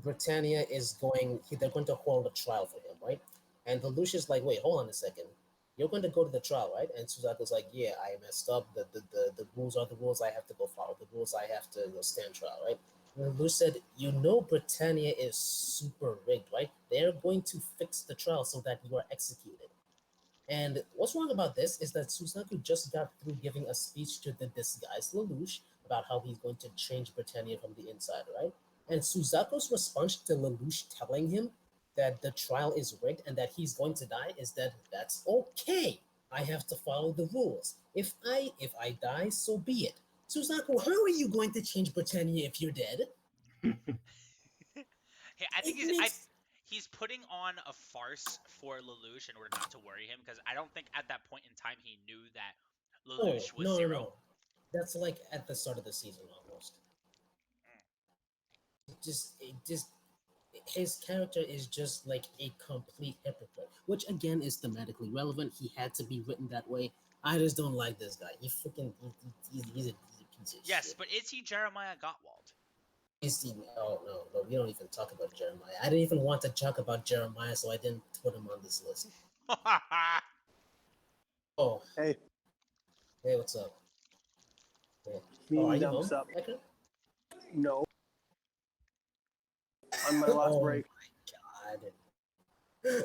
Britannia is going. They're going to hold a trial for him, right? And the Lucius like, wait, hold on a second. You're going to go to the trial, right? And Suzaku's like, yeah, I messed up. The rules are the rules. I have to go follow the rules. I have to stand trial, right? And Lelouch said, you know, Britannia is super rigged, right? They're going to fix the trial so that you are executed. And what's wrong about this is that Suzaku just got through giving a speech to the disguised Lelouch about how he's going to change Britannia from the inside, right? And Suzaku's response to Lelouch telling him that the trial is rigged and that he's going to die is that that's okay. I have to follow the rules. If I die, so be it. Suzaku, how are you going to change Britannia if you're dead? Hey, I think It makes he's putting on a farce for Lelouch in order not to worry him, because I don't think at that point in time he knew that oh Lelouch was no no zero. no. That's like at the start of the season almost. It just his character is just like a complete hypocrite, which again is thematically relevant. He had to be written that way. I just don't like this guy. He freaking he's a piece of Yes, shit. but is he Jeremiah Gottwald? Oh no, we don't even talk about Jeremiah. I didn't even want to talk about Jeremiah, so I didn't put him on this list. Oh, Hey, hey, what's up? Yeah. Oh, are mean you dumps home, up. Ekron? No, on my last Oh break. my god.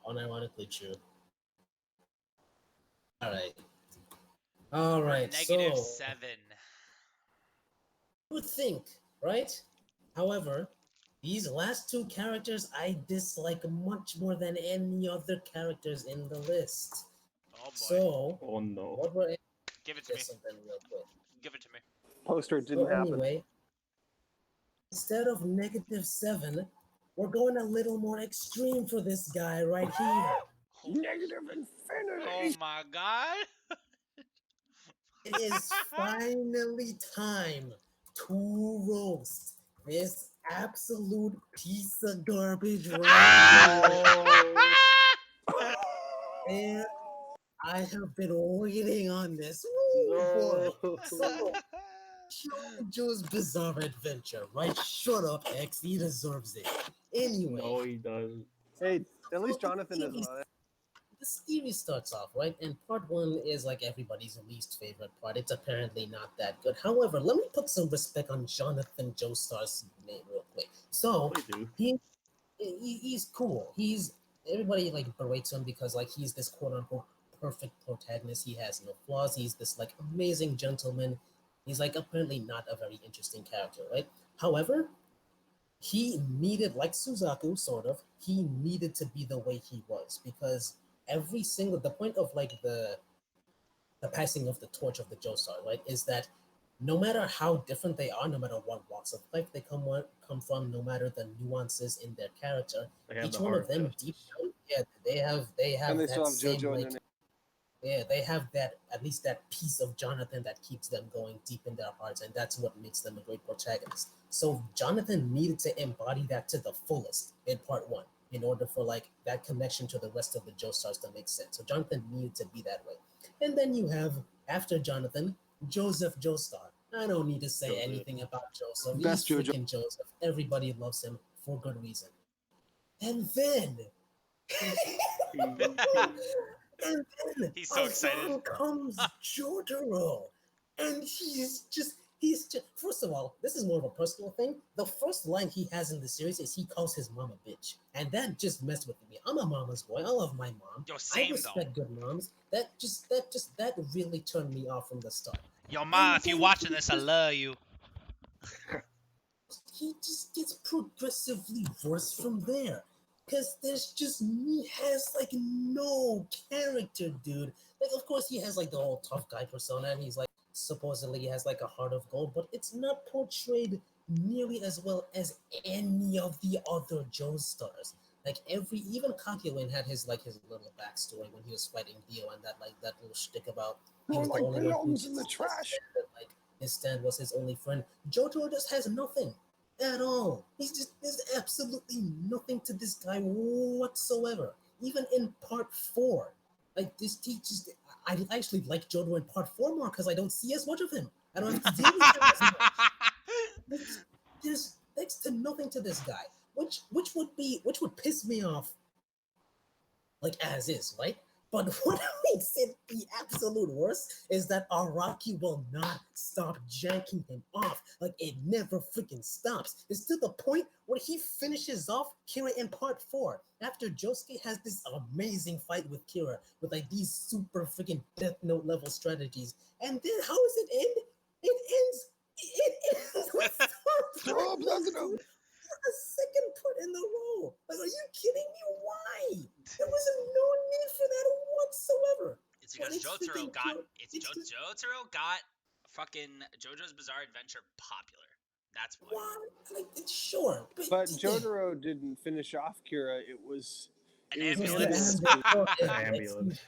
Unironically true. All right. All We're right. negative So 7. you would think, right? However, these last two characters I dislike much more than any other characters in the list. Oh boy. So, Oh no. what we're Give it to me. just something real quick. Give it to me. Poster So didn't happen. anyway, instead of -7, we're going a little more extreme for this guy right here. Negative Oh infinity. my god. It is finally time to roast this absolute piece of garbage right here. And I have been waiting on this. Woo, boy. No. So, JoJo's Bizarre Adventure, right? Shut up, X. He deserves it. Anyway, No, he doesn't. Hey, at least Jonathan is on it. the series starts off, right? And part one is like everybody's least favorite part. It's apparently not that good. However, let me put some respect on Jonathan Joestar's name real quick. So Please do. he's cool. He's everybody like berates him because like he's this quote unquote perfect protagonist. He has no flaws. He's this like amazing gentleman. He's like apparently not a very interesting character, right? However, he needed, like Suzaku, sort of, he needed to be the way he was because every single the point of like the passing of the torch of the Joestar, right, is that no matter how different they are, no matter what walks of life they come from, no matter the nuances in their character, They have each the one heart of them justice. deep down, yeah, they have And they that still have same JoJo in like their name. yeah, they have that at least that piece of Jonathan that keeps them going deep in their hearts, and that's what makes them a great protagonist. So Jonathan needed to embody that to the fullest in part one in order for like that connection to the rest of the Joestars to make sense. So Jonathan needed to be that way. And then you have after Jonathan, Joseph Joestar. I don't need to say Joseph. anything about Joseph. Best He's JoJo. freaking Joseph. Everybody loves him for good reason. And then and then He's so excited. along comes Jotaro. And he's just first of all, this is more of a personal thing. The first line he has in the series is he calls his mom a bitch. And that just messed with me. I'm a mama's boy. I love my mom. Yo, I same though. respect good moms. That really turned me off from the start. Yo, Ma, And if you then watching this, I love you. he just gets progressively worse from there. Cause he has like no character, dude. Like of course he has like the whole tough guy persona and he's like supposedly he has like a heart of gold, but it's not portrayed nearly as well as any of the other Joestars. Like even Kakyoin had his little backstory when he was fighting Dio and that little shtick about he was More the like only one who belongs in the just trash. like his stand was his only friend. Jotaro just has nothing at all. There's absolutely nothing to this guy whatsoever. Even in part four, like this teaches. I actually like Jotaro in part four more because I don't see as much of him. I don't have to deal with him as much. There's next to nothing to this guy, which would piss me off like as is, right? But what makes it the absolute worst is that Araki will not stop janking him off. Like it never freaking stops. It's to the point where he finishes off Kira in part 4 after Josuke has this amazing fight with Kira with like these super freaking Death Note level strategies. And then how does it end? It ends with Oh, Platinum. a second put in the row. Like, are you kidding me? Why? There was no need for that whatsoever. It's because Jotaro got fucking JoJo's Bizarre Adventure popular. That's why. Why? Like, sure, But Jotaro didn't finish off Kira. It was An it was ambulance. Ambulance.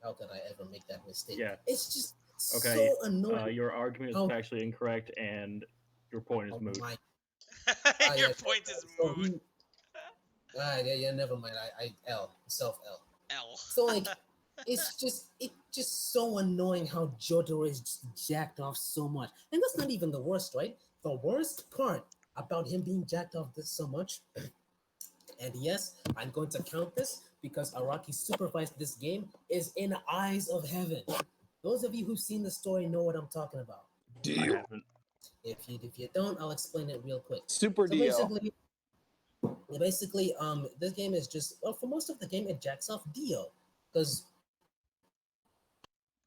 How could I ever make that mistake? Yeah. It's just Okay. so annoying. Your argument is Oh. factually incorrect, and your point is Oh moot. my- Your yeah, point is so moot. yeah, never mind. I L. L. So like, it's just so annoying how Jotaro is just jacked off so much, and that's not even the worst, right? The worst part about him being jacked off this so much, and yes, I'm going to count this because Araki supervised this game, is in Eyes of Heaven. Those of you who've seen the story know what I'm talking about. I haven't. If you don't, I'll explain it real quick. Super So Dio. basically, this game is just for most of the game it jacks off Dio because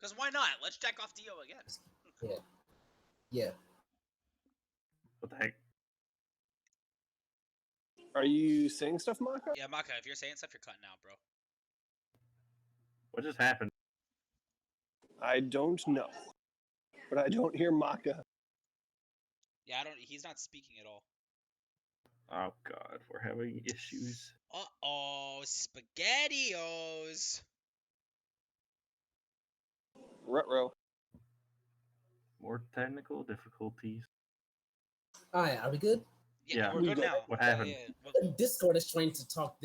Because why not? Let's jack off Dio again. yeah. What the heck? Are you saying stuff, Maka? Yeah, Maka, if you're saying stuff, you're cutting out, bro. What just happened? I don't know. But I don't hear Maka. Yeah, he's not speaking at all. Oh god, we're having issues. Uh-oh, SpaghettiOs. Ruh-roh. More technical difficulties. All right, are we good? Yeah, we're we good good. now. What happened? Discord is trying to stop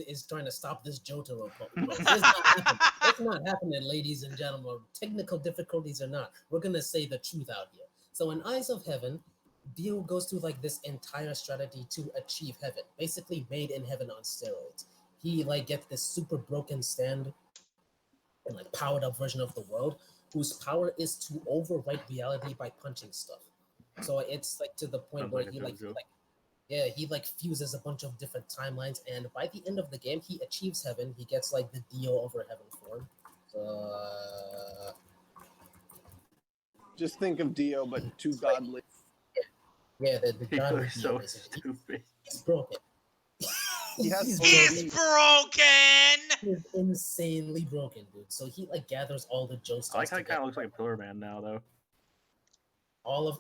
this Jotaro post. It's not happening. It's not happening, ladies and gentlemen. Technical difficulties or not, we're gonna say the truth out here. So in Eyes of Heaven, Dio goes through like this entire strategy to achieve heaven, basically made in heaven on steroids. He like gets this super broken stand and like powered up version of the world whose power is to overwrite reality by punching stuff. So it's like to the point Sounds where like a JoJo. he like fuses a bunch of different timelines, and by the end of the game, he achieves heaven. He gets like the Dio over heaven form. Just think of Dio, but too godly. Yeah, the He god looks with Dio so basically. stupid. He's broken. He has He's He's broken! He's insanely broken, dude. So he like gathers all the Joestars I like how he together. kind of looks like a Pillar Man now, though.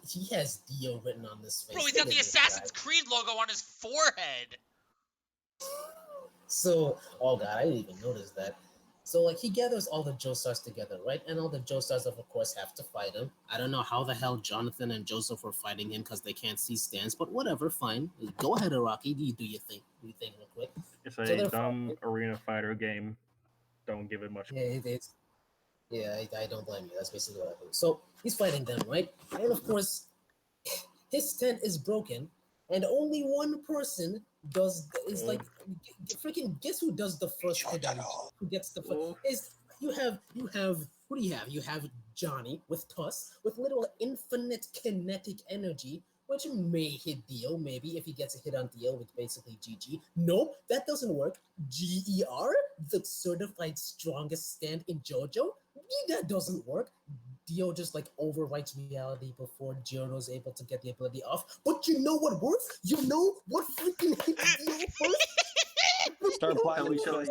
He has Dio written on this face. Bro, he's Look got the at this Assassin's guy. Creed logo on his forehead. So, oh god, I didn't even notice that. So like he gathers all the Joestars together, right? And all the Joestars of course have to fight him. I don't know how the hell Jonathan and Joseph were fighting him because they can't see stands, but whatever, fine. Go ahead, Araki. Do your thing. Do your thing real quick. It's So a they're dumb fighting. arena fighter game. Don't give it much. I don't blame you. That's basically what I think. So he's fighting them, right? And of course, his tent is broken, and only one person is like freaking guess who does the first hit on who gets the first is you have what do you have? You have Johnny with Tuss with little infinite kinetic energy, which may hit Dio, maybe if he gets a hit on Dio with basically GG. Nope, that doesn't work. GER, the certified strongest stand in JoJo, that doesn't work. Dio just like overwrites reality before Giorno's able to get the ability off. But you know what works? You know what freaking hits Dio first? Star For Platinum. Tell me.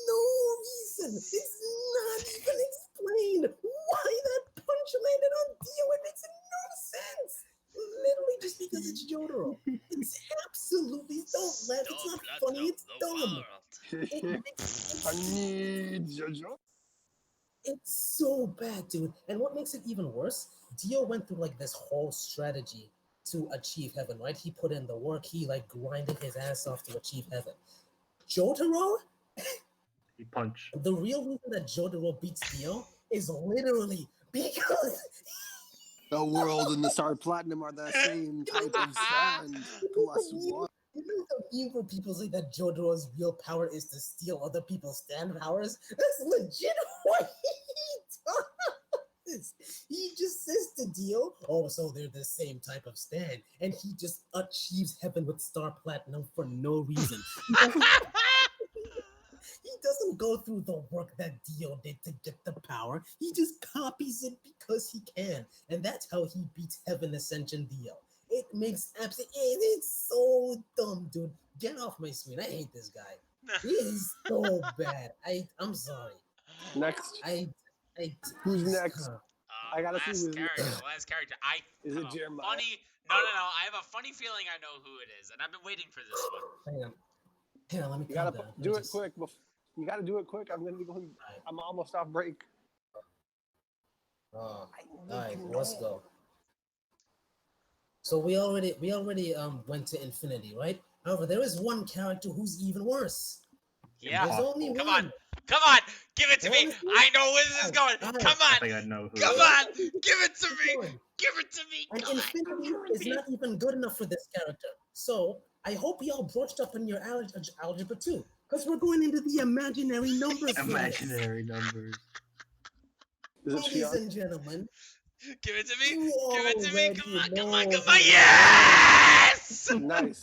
no reason. It's not even explained why that punch landed on Dio. It makes no sense. Literally just because it's Jotaro. It's absolutely don't laugh. It's not funny. It's dumb. Funny, JoJo. It's so bad, dude. And what makes it even worse, Dio went through like this whole strategy to achieve heaven, right? He put in the work, he like grinded his ass off to achieve heaven. Jotaro, He punch. the real reason that Jotaro beats Dio is literally because The world and the Star Platinum are the same type of sand. Plus one. you know the meme where people say that Jotaro's real power is to steal other people's stand powers? That's legit what he does. He just says to Dio, oh, so they're the same type of stand. And he just achieves heaven with Star Platinum for no reason. He doesn't go through the work that Dio did to get the power. He just copies it because he can. And that's how he beats Heaven Ascension Dio. It makes absolutely... It's so dumb, dude. Get off my screen. I hate this guy. He is so bad. I'm sorry. Next. Who's next? I gotta see last who's last character. I Is have it a Jeremiah? funny. No. I have a funny feeling I know who it is, and I've been waiting for this one. Hang on, let me You gotta calm down. do it quick. You gotta do it quick. I'm gonna be going. Right. I'm almost off break. All right, let's go. So we already went to infinity, right? However, there is one character who's even worse. Yeah. There's only Come one. on. Come on. Give it to me. Honestly? I know where this is going. Alright. Come I on. think I know who. Come it is. on. Give it to me. Going. Give it to me. And Come on. infinity is not even good enough for this character. So I hope y'all brushed up on your algebra too, because we're going into the imaginary numbers. Imaginary numbers. Is it Ladies Shion? and gentlemen, Give it to me. you Give it to me. already Come on. Come know on. Come who on. it Yes. Nice.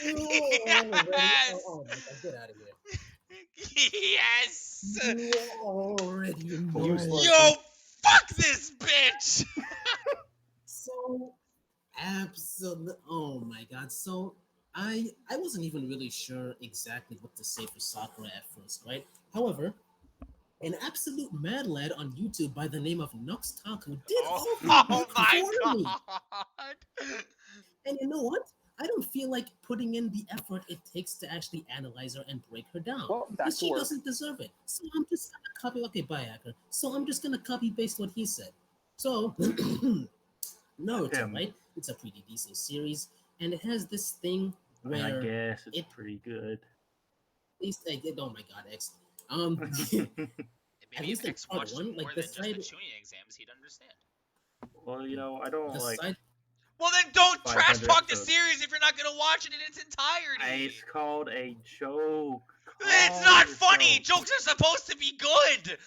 you already. Yes. Oh my God, get out of here. Yes. You already know. Useless. Yo, fuck this bitch. So absolutely. Oh my God. So I wasn't even really sure exactly what to say for Sakura at first, right? However, an absolute mad lad on YouTube by the name of Nux Taku did all the Oh work my for me. god. And you know what? I don't feel like putting in the effort it takes to actually analyze her and break her down. Well, Because that's she work. doesn't deserve it. So I'm just gonna copy. Okay, bye, Acker. So I'm just gonna copy paste what he said. So Naruto, Him. right? It's a pretty decent series, and it has this thing I mean, where I guess it's it- pretty good. at least I did. Oh my God, X. Maybe least if in X part watched one, more like, than just the beside- Chunin exams, he'd understand. Well, you know, I don't The like. side Well, then don't trash 500 talk the episodes. series if you're not gonna watch it in its entirety. It's called a joke. It's Calm not funny. yourself. Jokes are supposed to be good.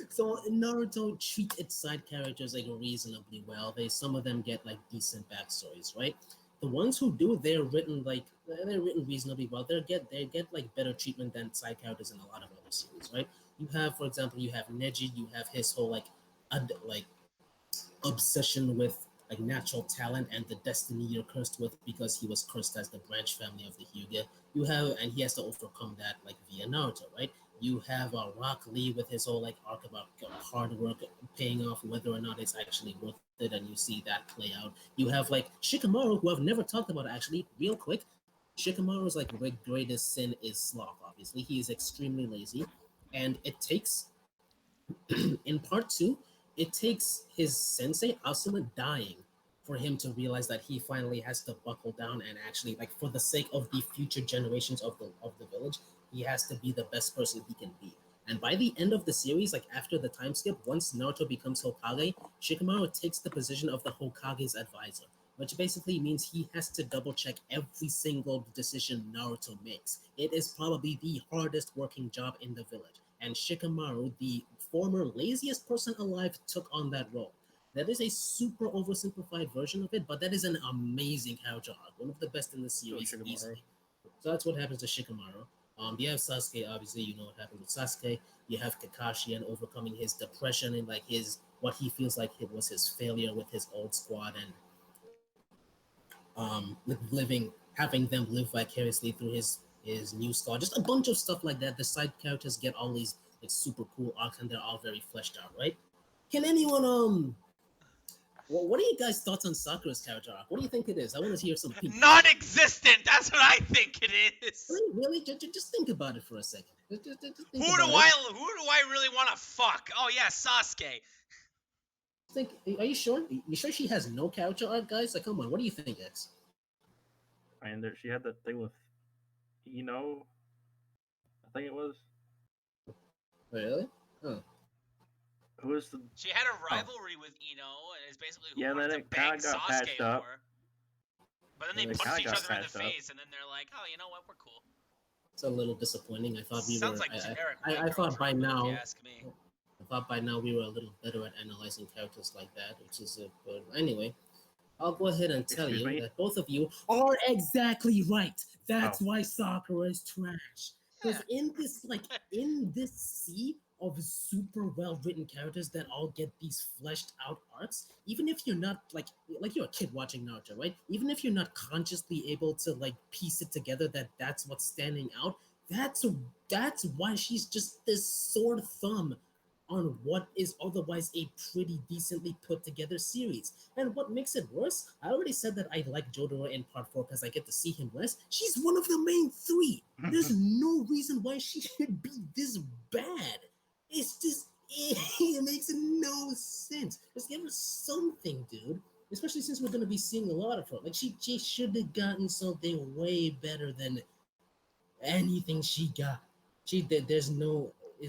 So Naruto treats its side characters like reasonably well. Some of them get like decent backstories, right? The ones who do, they're written reasonably well. They get like better treatment than side characters in a lot of other series, right? You have, for example, you have Neji. You have his whole like obsession with like natural talent and the destiny you're cursed with because he was cursed as the branch family of the Hyuga. You have, and he has to overcome that like via Naruto, right? You have Rock Lee with his whole like arc about hard work paying off, whether or not it's actually worth it, and you see that play out. You have like Shikamaru, who I've never talked about actually, real quick. Shikamaru's like greatest sin is sloth. Obviously, he is extremely lazy, and it takes in part two, it takes his sensei Asuma dying for him to realize that he finally has to buckle down and actually, like, for the sake of the future generations of the village, he has to be the best person he can be. And by the end of the series, like after the time skip, once Naruto becomes Hokage, Shikamaru takes the position of the Hokage's advisor, which basically means he has to double check every single decision Naruto makes. It is probably the hardest working job in the village. And Shikamaru, the former laziest person alive, took on that role. That is a super oversimplified version of it, but that is an amazing character arc, one of the best in the series easily. So that's what happens to Shikamaru. You have Sasuke, obviously, you know what happened with Sasuke. You have Kakashi and overcoming his depression and like his what he feels like it was his failure with his old squad and having them live vicariously through his new squad. Just a bunch of stuff like that. The side characters get all these like super cool arcs and they're all very fleshed out, right? Can anyone what are you guys' thoughts on Sakura's character arc? What do you think it is? I want to hear some people. Non-existent. That's what I think it is. Really? Just think about it for a second. Just think Who about do it. I really want to fuck? Oh yeah, Sasuke. Are you sure? You sure she has no character arc, guys? Like, come on, what do you think, X? And she had that thing with, I think it was. Really? Oh. Who was the? She had a rivalry with Ino, and it's basically who Yeah, and wanted then to it kinda bang got Sasuke patched up. more. But then they And it punched kinda each got other in the patched up. face, and then they're like, "Oh, you know what? We're cool." It's a little disappointing. I thought we Sounds were. like generic. I thought by now. If you ask me. I thought by now we were a little better at analyzing characters like that, which is a good. Anyway, I'll go ahead and tell Excuse you me? that both of you are exactly right. That's Oh. why Sakura is trash. Because in this sea of super well written characters that all get these fleshed out arcs, even if you're not like you're a kid watching Naruto, right? Even if you're not consciously able to like piece it together that that's what's standing out, that's why she's just this sore thumb on what is otherwise a pretty decently put together series. And what makes it worse, I already said that I like Jotaro in part 4 because I get to see him less. She's one of the main three. There's no reason why she should be this bad. It's just, it makes no sense. Just give her something, dude. Especially since we're going to be seeing a lot of her. Like, she should have gotten something way better than anything she got. There's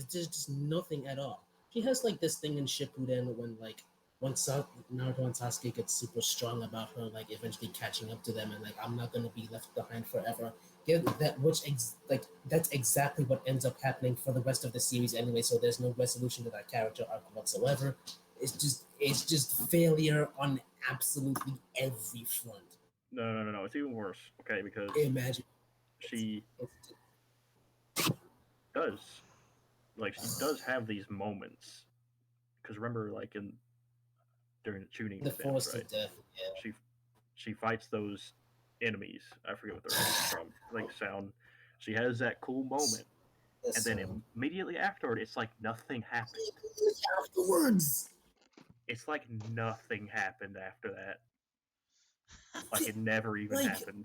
just nothing at all. She has like this thing in Shippuden when Naruto and Sasuke get super strong about her, like eventually catching up to them, and like I'm not gonna be left behind forever. That's exactly what ends up happening for the rest of the series anyway. So there's no resolution to that character arc whatsoever. It's just failure on absolutely every front. No. It's even worse. Okay, because Imagine she does, she does have these moments. Because remember, during the tuning the exams, force right? of death. Yeah. She fights those enemies. I forget what they're from. Sound. She has that cool moment, and then immediately afterward, it's like nothing happened. Afterwards, It's like nothing happened after that. Like it never even happened.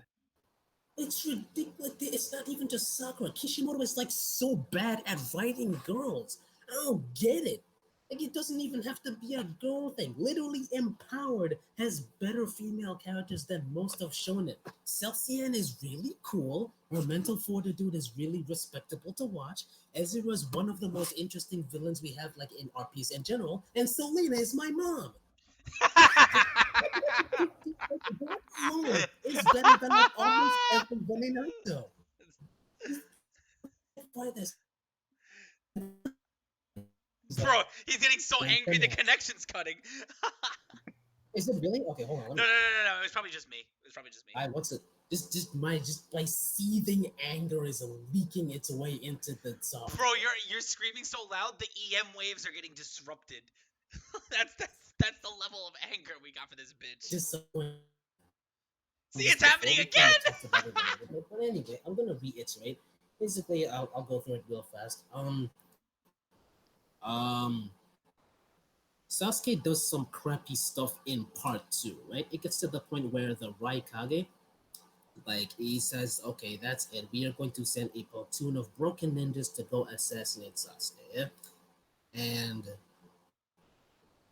it's ridiculous. It's not even just Sakura. Kishimoto is like so bad at writing girls. I don't get it. Like it doesn't even have to be a girl thing. Literally Empowered has better female characters than most of shonen. Celsian is really cool. Her mental fortitude is really respectable to watch. Ezra is one of the most interesting villains we have like in RPs in general. And Selena is my mom. That alone is better than like almost everybody in Naruto. By this. Bro, he's getting so angry the connection's cutting. Is it really? Okay, hold on. No. It was probably just me. What's it? Just my seething anger is leaking its way into the software. Bro, you're screaming so loud, the EM waves are getting disrupted. that's the level of anger we got for this bitch. Just See, it's happening again. But anyway, I'm gonna reiterate. Basically, I'll go through it real fast. Sasuke does some crappy stuff in part 2, right? It gets to the point where the Raikage, like, he says, okay, that's it. We are going to send a platoon of broken ninjas to go assassinate Sasuke. Yeah?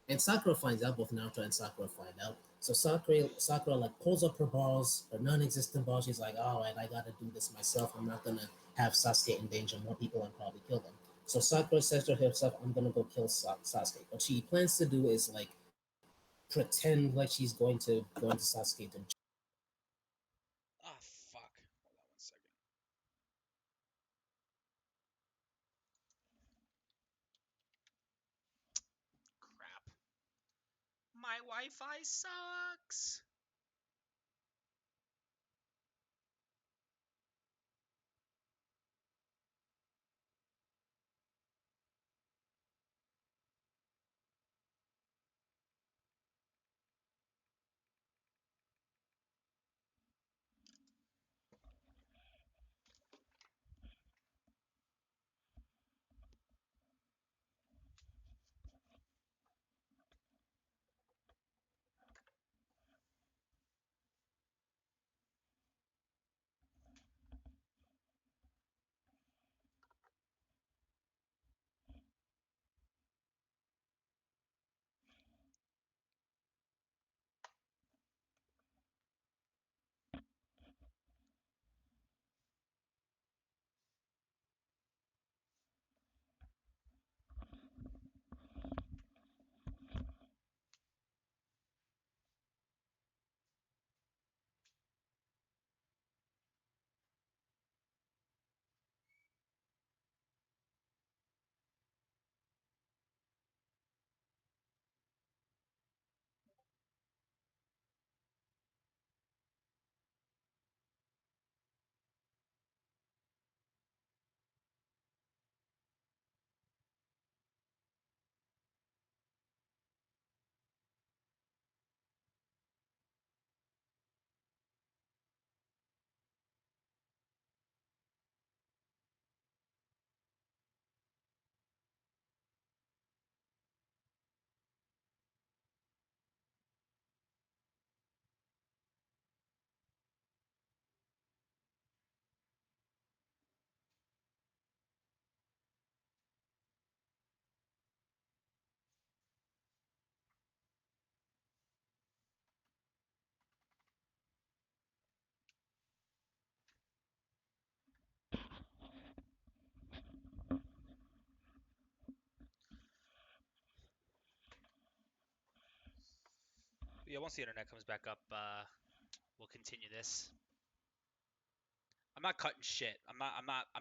And Sakura finds out, both Naruto and Sakura find out. So Sakura like pulls up her balls, her non-existent balls. She's like, all right, I gotta do this myself. I'm not gonna have Sasuke endanger more people and probably kill them. So Sakura says to herself, I'm gonna go kill Sasuke. What she plans to do is like pretend like she's going to go into Sasuke to. Oh fuck! Hold on 1 second. Crap. My Wi-Fi sucks. Yeah, once the internet comes back up, we'll continue this. I'm not cutting shit. I'm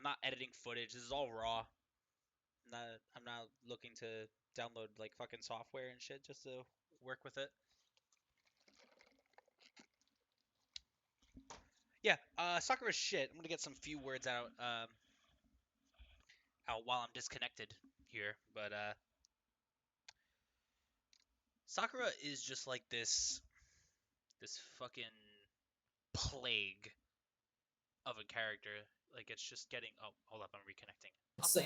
not editing footage. This is all raw. I'm not looking to download like fucking software and shit just to work with it. Yeah, Sakura's shit. I'm gonna get some few words out out while I'm disconnected here, but Sakura is just like this fucking plague of a character. Like, it's just getting. Oh, hold up, I'm reconnecting.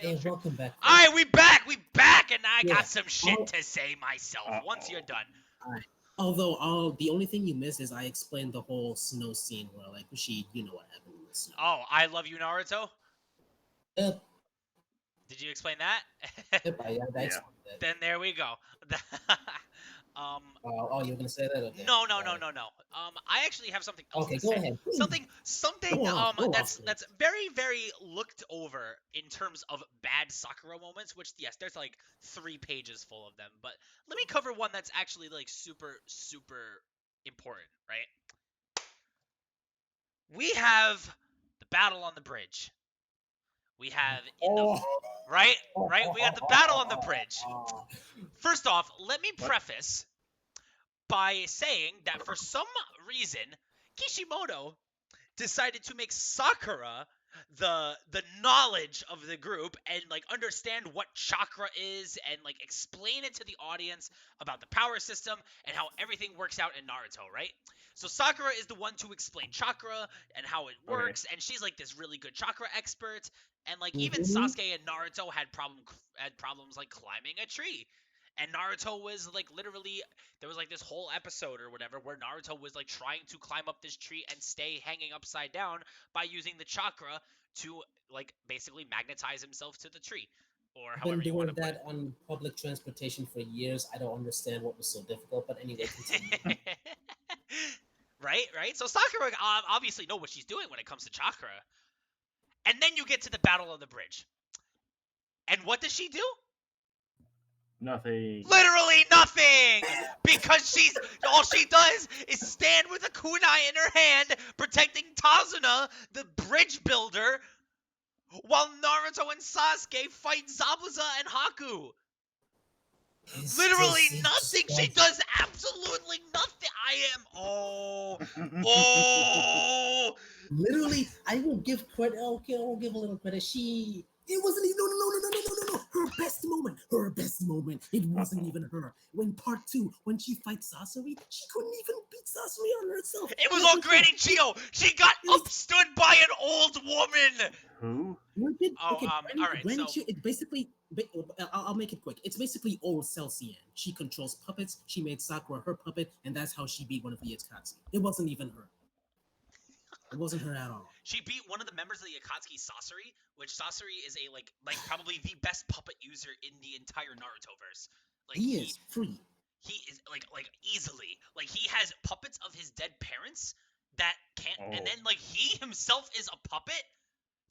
Hey, welcome back. All right, we back, and I got some shit to say myself. Once you're done. All right. Although, the only thing you miss is I explained the whole snow scene where, like, you know what happened in the snow. Oh, I love you, Naruto. Yep. Did you explain that? Yep, I explained that. Then there we go. Oh, you were gonna say that? Okay. No. I actually have something else Okay, to go say. ahead. Please. Something Go off, go off, that's please. very very looked over in terms of bad Sakura moments. Which yes, there's like 3 pages full of them. But let me cover one that's actually like super super important. Right? We have the battle on the bridge. We have in the Oh. right. We got the battle on the bridge. First off, let me preface by saying that for some reason, Kishimoto decided to make Sakura the knowledge of the group and like understand what chakra is and like explain it to the audience about the power system and how everything works out in Naruto, right? So Sakura is the one to explain chakra and how it works, and she's like this really good chakra expert. And like even Sasuke and Naruto had problems like climbing a tree. And Naruto was like literally there was like this whole episode or whatever where Naruto was like trying to climb up this tree and stay hanging upside down by using the chakra to like basically magnetize himself to the tree or Been however you want doing to put that on public transportation for years. I don't understand what was so difficult, but anyway, continue. it. Right? So Sakura obviously know what she's doing when it comes to chakra. And then you get to the battle of the bridge. And what does she do? Nothing. Literally nothing! Because all she does is stand with a kunai in her hand, protecting Tazuna, the bridge builder, while Naruto and Sasuke fight Zabuza and Haku. Literally nothing! She does absolutely nothing! Oh! Literally, I will give credit. Okay, I'll give a little credit. It wasn't even no. Her best moment. It wasn't even her. When part 2, when she fights Sasori, she couldn't even beat Sasori on herself. It was all Granny Chio! She got upstood by an old woman! Who? Alright, Granny so... Chio, it basically, I'll make it quick. It's basically old Celsian. She controls puppets. She made Sakura her puppet, and that's how she beat one of the Akatsuki. It wasn't even her. It wasn't her at all. She beat one of the members of the Akatsuki, Sasori, which Sasori is a like probably the best puppet user in the entire Naruto verse. Like he is free. He is like easily. Like he has puppets of his dead parents that can't and then like he himself is a puppet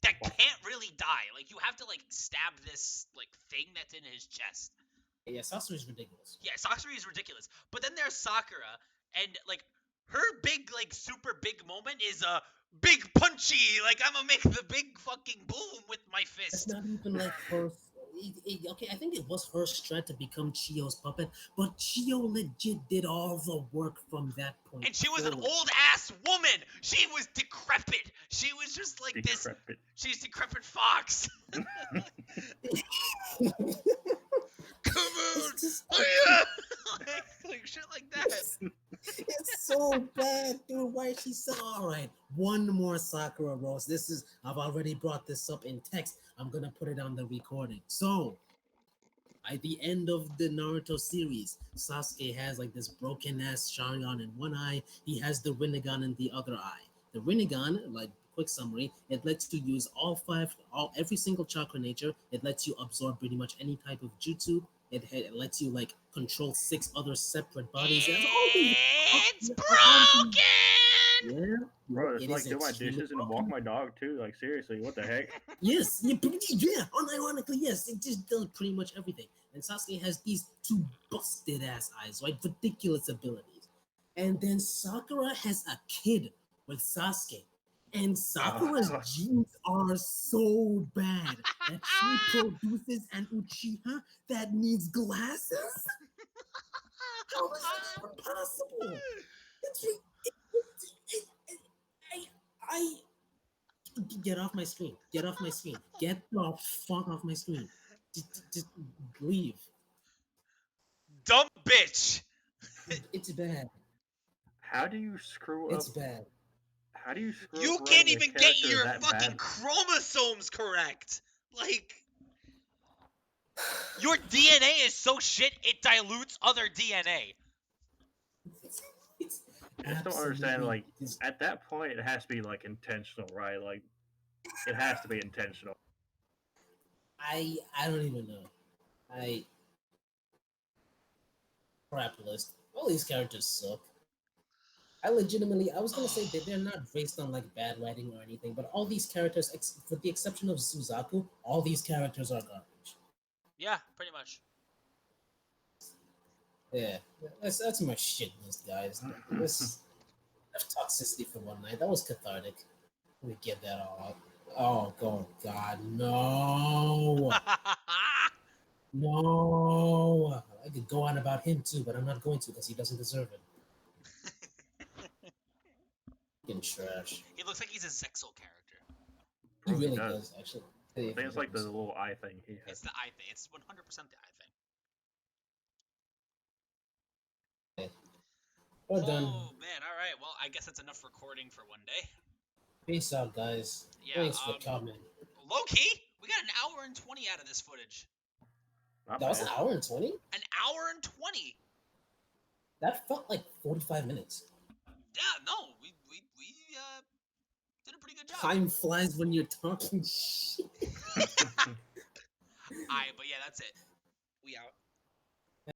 that can't really die. Like you have to like stab this like thing that's in his chest. Yeah, Sasori is ridiculous. Yeah, Sasori is ridiculous. But then there's Sakura, and like her big like super big moment is big punchy. Like I'm gonna make the big fucking boom with my fist. It's not even like her. Okay, I think it was her strat to become Chio's puppet, but Chio legit did all the work from that point. And she was an old ass woman. She was decrepit. She was just like decrepit. This. She's decrepit fox. Come on! Just, like shit like that. It's so bad, dude. Why is she so alright? One more Sakura roast. I've already brought this up in text. I'm gonna put it on the recording. So, at the end of the Naruto series, Sasuke has like this broken ass Sharingan in one eye. He has the Rinnegan in the other eye. The Rinnegan, like quick summary, it lets you use every single chakra nature. It lets you absorb pretty much any type of jutsu. It lets you like control 6 other separate bodies. It's broken. Yeah, bro, it's like do my dishes and walk my dog too. Like seriously, what the heck? Yes, yeah, unironically, yes, it just does pretty much everything. And Sasuke has these 2 busted ass eyes, right? Ridiculous abilities. And then Sakura has a kid with Sasuke. And Sakura's genes are so bad that she produces an Uchiha that needs glasses? How is that even possible? I get off my screen. Get off my screen. Get the fuck off my screen. Just leave. Dumb bitch. It's bad. How do you screw up? It's bad. How do you screw You up? can't even get your fucking bad? chromosomes correct. Like your DNA is so shit it dilutes other DNA. I just don't understand. Like at that point, it has to be like intentional, right? Like it has to be intentional. I don't even know. crap list. All these characters suck. I was gonna say that they're not based on like bad writing or anything, but all these characters, with the exception of Suzaku, all these characters are garbage. Yeah, pretty much. Yeah, that's my shit list, guys. This toxicity for one night. That was cathartic. Let me get that all out. Oh God, no, no! I could go on about him too, but I'm not going to because he doesn't deserve it. Fucking trash. He looks like he's a Zexal character. He Oh, he really does. does, actually. I think it's like the little eye thing he has. It's the eye thing. It's 100% the eye thing. Well done. Oh man, all right. Well, I guess that's enough recording for one day. Peace out, guys. Yeah. Thanks for coming. Low key, we got an hour and 20 out of this footage. Not That was an bad. hour and 20? An hour and 20. That felt like 45 minutes. Yeah. No, we did a pretty good job. Time flies when you're talking shit.